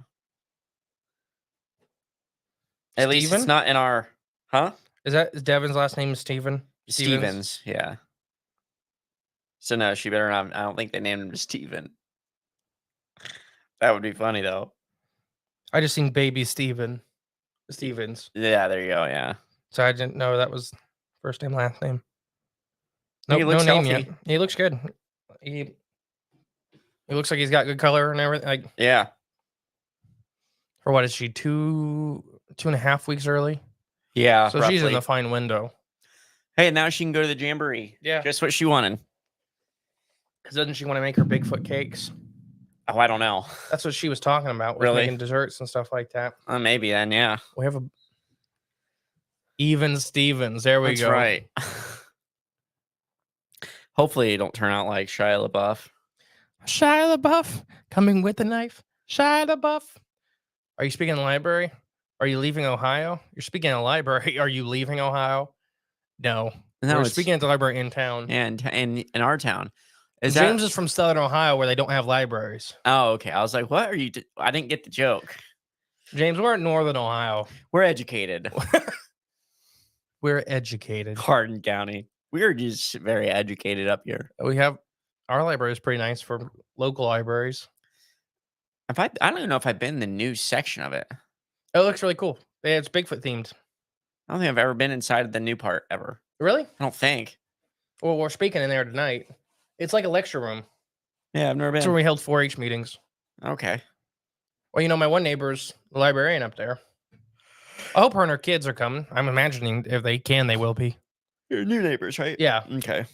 At least Steven? it's not in our... Huh? Is Devin's last name Steven? Stevens, yeah. So no, she better not. I don't think they named him Steven. That would be funny though. I just seen baby Stevens. Yeah, there you go. Yeah. So I didn't know that was first name, last name. He Nope, looks no name healthy. yet. He looks good. He looks like he's got good color and everything. Like, Yeah. for what is she, 2.5 weeks early? Yeah. So she's in the fine window. Hey, now she can go to the jamboree. Yeah. Just what she wanted. Because doesn't she want to make her Bigfoot cakes? Oh, I don't know. That's what she was talking about. Was Really? making desserts and stuff like that. Maybe then, yeah. We have a Even Stevens. There we That's go. right. Hopefully, it don't turn out like Shia LaBeouf. Shia LaBeouf coming with the knife. Shia LaBeouf. Are you speaking in the library? Are you leaving Ohio? You're speaking in the library. Are you leaving Ohio? No. We're speaking at the library in town. Yeah, in our town. James is from Southern Ohio where they don't have libraries. Oh, okay. I was like, what are you... I didn't get the joke. James, we're in Northern Ohio. We're educated. We're educated. Hardin County. We're just very educated up here. We have... Our library is pretty nice for local libraries. I don't even know if I've been in the new section of it. It looks really cool. Yeah, it's Bigfoot themed. I don't think I've ever been inside of the new part ever. Really? I don't think. Well, we're speaking in there tonight. It's like a lecture room. Yeah, I've never been. That's where we held 4-H meetings. Okay. Well, my one neighbor's the librarian up there. I hope her and her kids are coming. I'm imagining if they can, they will be. Your new neighbors, right? Yeah. Okay.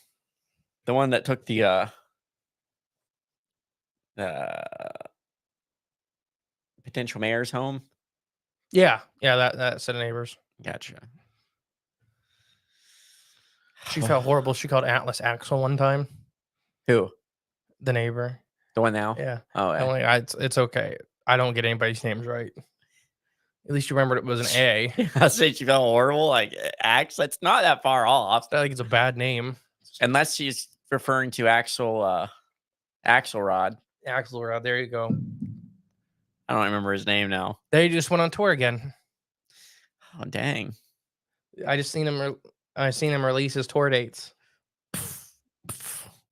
The one that took the potential mayor's home. Yeah. That set of neighbors. Gotcha. She felt horrible. She called Atlas Axel one time. Who? The neighbor. The one now? Yeah. Oh, I'm like, it's okay. I don't get anybody's names right. At least you remembered it was an A. I say she felt horrible. Like Axe. That's not that far off. It's not like it's a bad name. Unless she's referring to Axelrod. Axelrod. There you go. I don't remember his name now. They just went on tour again. Oh dang! I just seen him. I seen him release his tour dates.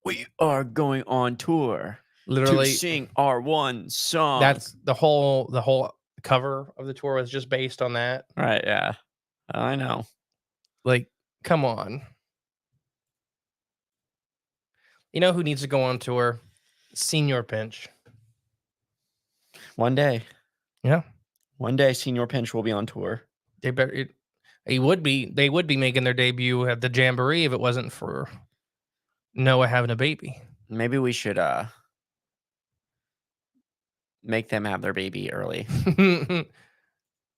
We are going on tour. Literally, to sing our one song. That's the whole cover of the tour was just based on that. Right? Yeah, I know. Like, come on. You know who needs to go on tour? Senior Pinch. One day. Yeah. One day, Senior Pinch will be on tour. They better. They would be making their debut at the Jamboree if it wasn't for Noah having a baby. Maybe we should make them have their baby early.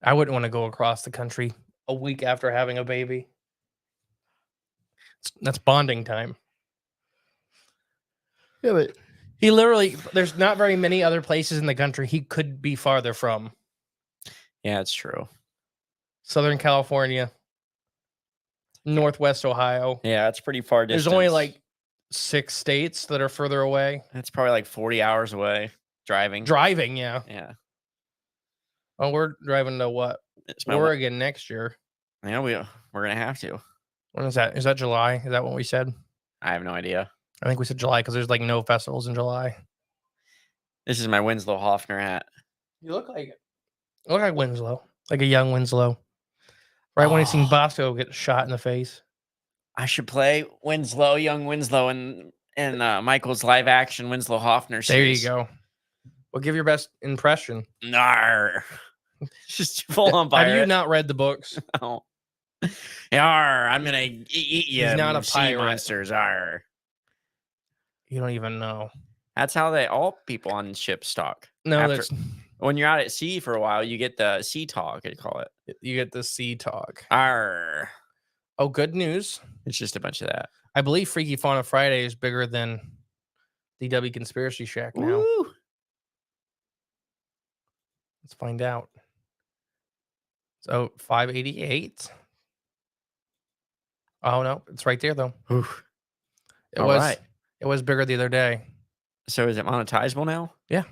I wouldn't want to go across the country a week after having a baby. That's bonding time. Yeah, but he literally, there's not very many other places in the country he could be farther from. Yeah, it's true. Southern California, Northwest Ohio. Yeah, it's pretty far distance. There's only like 6 states that are further away. That's probably like 40 hours away driving. Driving, yeah. Yeah. Oh, we're driving to what? Oregon next year. Yeah, we're gonna have to. When is that? Is that July? Is that what we said? I have no idea. I think we said July because there's like no festivals in July. This is my Winslow Hoffner hat. You look like Winslow, like a young Winslow. Right when he seen Bosco get shot in the face. I should play Winslow, young Winslow, in Michael's live action Winslow Hoffner series. There you go. Well, give your best impression. Nar. Just full on pirate. Have you not read the books? No. Yar, I'm gonna eat you. He's not a sea pirate. Monsters. Arr. You don't even know. That's how all people on ships talk. No, when you're out at sea for a while, you get the sea talk, they call it. You get the sea talk. Arr. Oh, good news. It's just a bunch of that. I believe Freaky Fauna Friday is bigger than DW Conspiracy Shack now. Woo. Let's find out. So 588. Oh no, it's right there though. Oof. It was bigger the other day. So is it monetizable now? Yeah.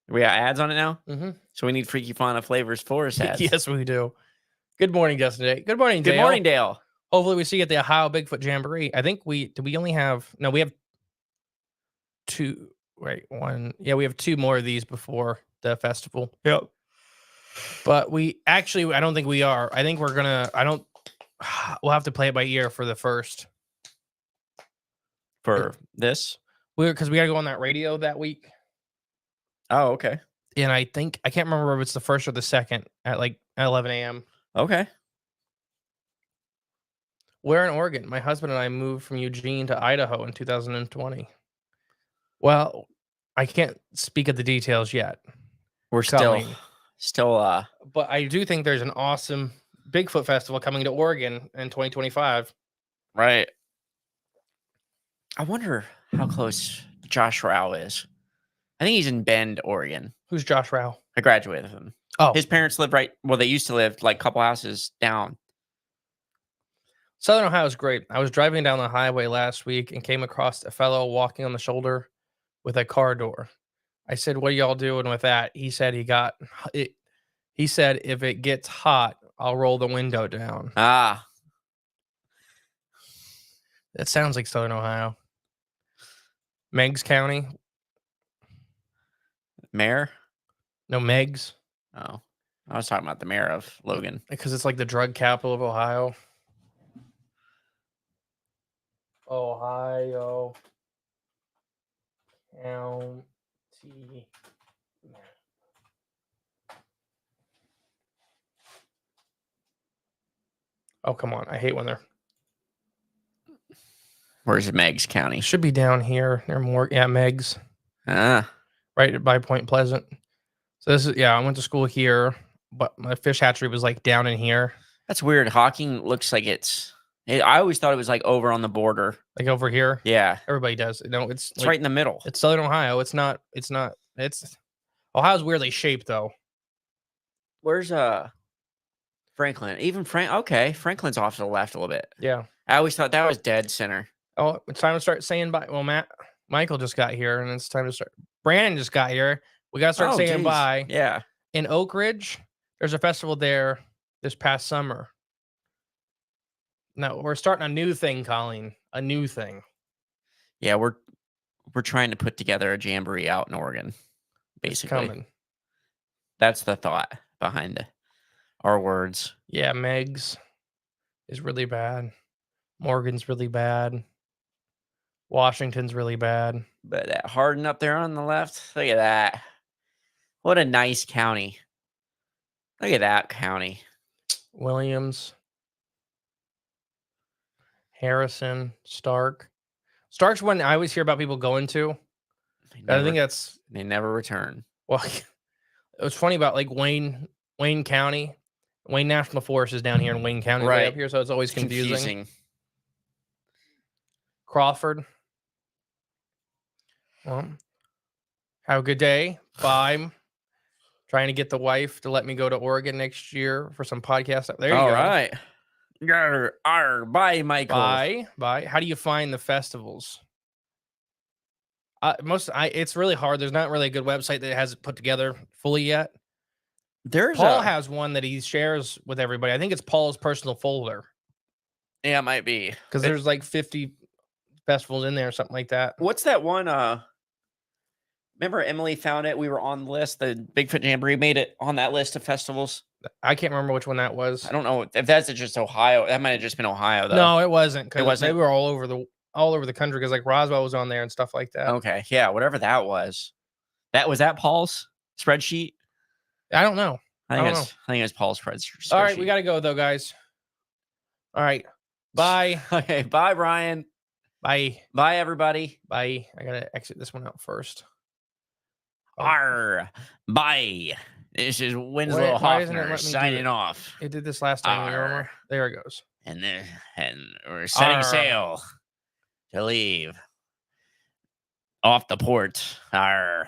We got ads on it now? Mm-hmm. So we need Freaky Fauna Flavors Forest ads. Yes, we do. Good morning, Justin Day. Good morning, Dale. Good morning, Dale. Hopefully we see you at the Ohio Bigfoot Jamboree. I think we only have we have 2. Right, 1. Yeah, we have 2 more of these before the festival. Yep. But I don't think we are. I think we'll have to play it by ear for the first. For this? Because we got to go on that radio that week. Oh, okay. And I can't remember if it's the first or the second at like 11 a.m. Okay. We're in Oregon. My husband and I moved from Eugene to Idaho in 2020. Well, I can't speak of the details yet. We're still but I do think there's an awesome Bigfoot festival coming to Oregon in 2025. Right. I wonder how close Josh Rao is. I think he's in Bend, Oregon. Who's Josh Rao? I graduated with him. Oh. His parents live they used to live like a couple houses down. Southern Ohio is great. I was driving down the highway last week and came across a fellow walking on the shoulder with a car door. I said, "What are y'all doing with that?" He said he said, "If it gets hot, I'll roll the window down." Ah. That sounds like Southern Ohio. Meigs County. Mayor? No, Meigs. Oh. I was talking about the mayor of Logan. Because it's like the drug capital of Ohio. Ohio County. Oh, come on. I hate when they're. Where's Meigs County? Should be down here. They're more. Yeah, Meigs. Ah, Right by Point Pleasant. So this is, I went to school here, but my fish hatchery was like down in here, that's weird. Hawking looks like I always thought it was like over on the border. like over here. Yeah, Everybody does. No, it's like, right in the middle. It's Southern Ohio. It's not. It's Ohio's weirdly shaped though. Where's Franklin? Even Franklin's off to the left a little bit. Yeah. I always thought that was dead center. Oh, it's time to start saying bye. Well, Michael just got here, and it's time to start. Brandon just got here. We got to start saying geez. bye. Yeah. In Oak Ridge, there's a festival there this past summer. No, we're starting a new thing, Colleen. A new thing. Yeah, we're trying to put together a jamboree out in Oregon. Basically, It's coming. That's the thought behind our words. Yeah, Meg's is really bad. Morgan's really bad. Washington's really bad. But that Hardin up there on the left, look at that. What a nice county. Look at that county. Williams, Harrison, Stark. Stark's one I always hear about people going to. I think that's they never return. well. It was funny about like Wayne County. Wayne National Forest is down here in Wayne County, right up here, so it's always confusing. Crawford. Well, have a good day. Bye. Trying to get the wife to let me go to Oregon next year for some podcast. There you go. All right. Bye, Michael. Bye. How do you find the festivals? It's really hard. There's not really a good website that has it put together fully yet. Paul has one that he shares with everybody. I think it's Paul's personal folder. Yeah, it might be. Because there's like 50 festivals in there or something like that. What's that one? Remember Emily found it? We were on the list. The Bigfoot Jamboree made it on that list of festivals. I can't remember which one that was. I don't know if that's just Ohio. That might have just been Ohio, though. No, it wasn't. It wasn't. They were all over the country because like Roswell was on there and stuff like that. Okay, yeah, whatever that was. Was that Paul's spreadsheet? I don't know. I think it's Paul's spreadsheet. All right, we got to go though, guys. All right, bye. Okay, bye, Brian. Bye. Bye, everybody. Bye. I gotta exit this one out first. Bye. This is Winslow Hoffner signing off. It did this last time. Remember? There it goes. And we're setting sail to leave off the port. Arr.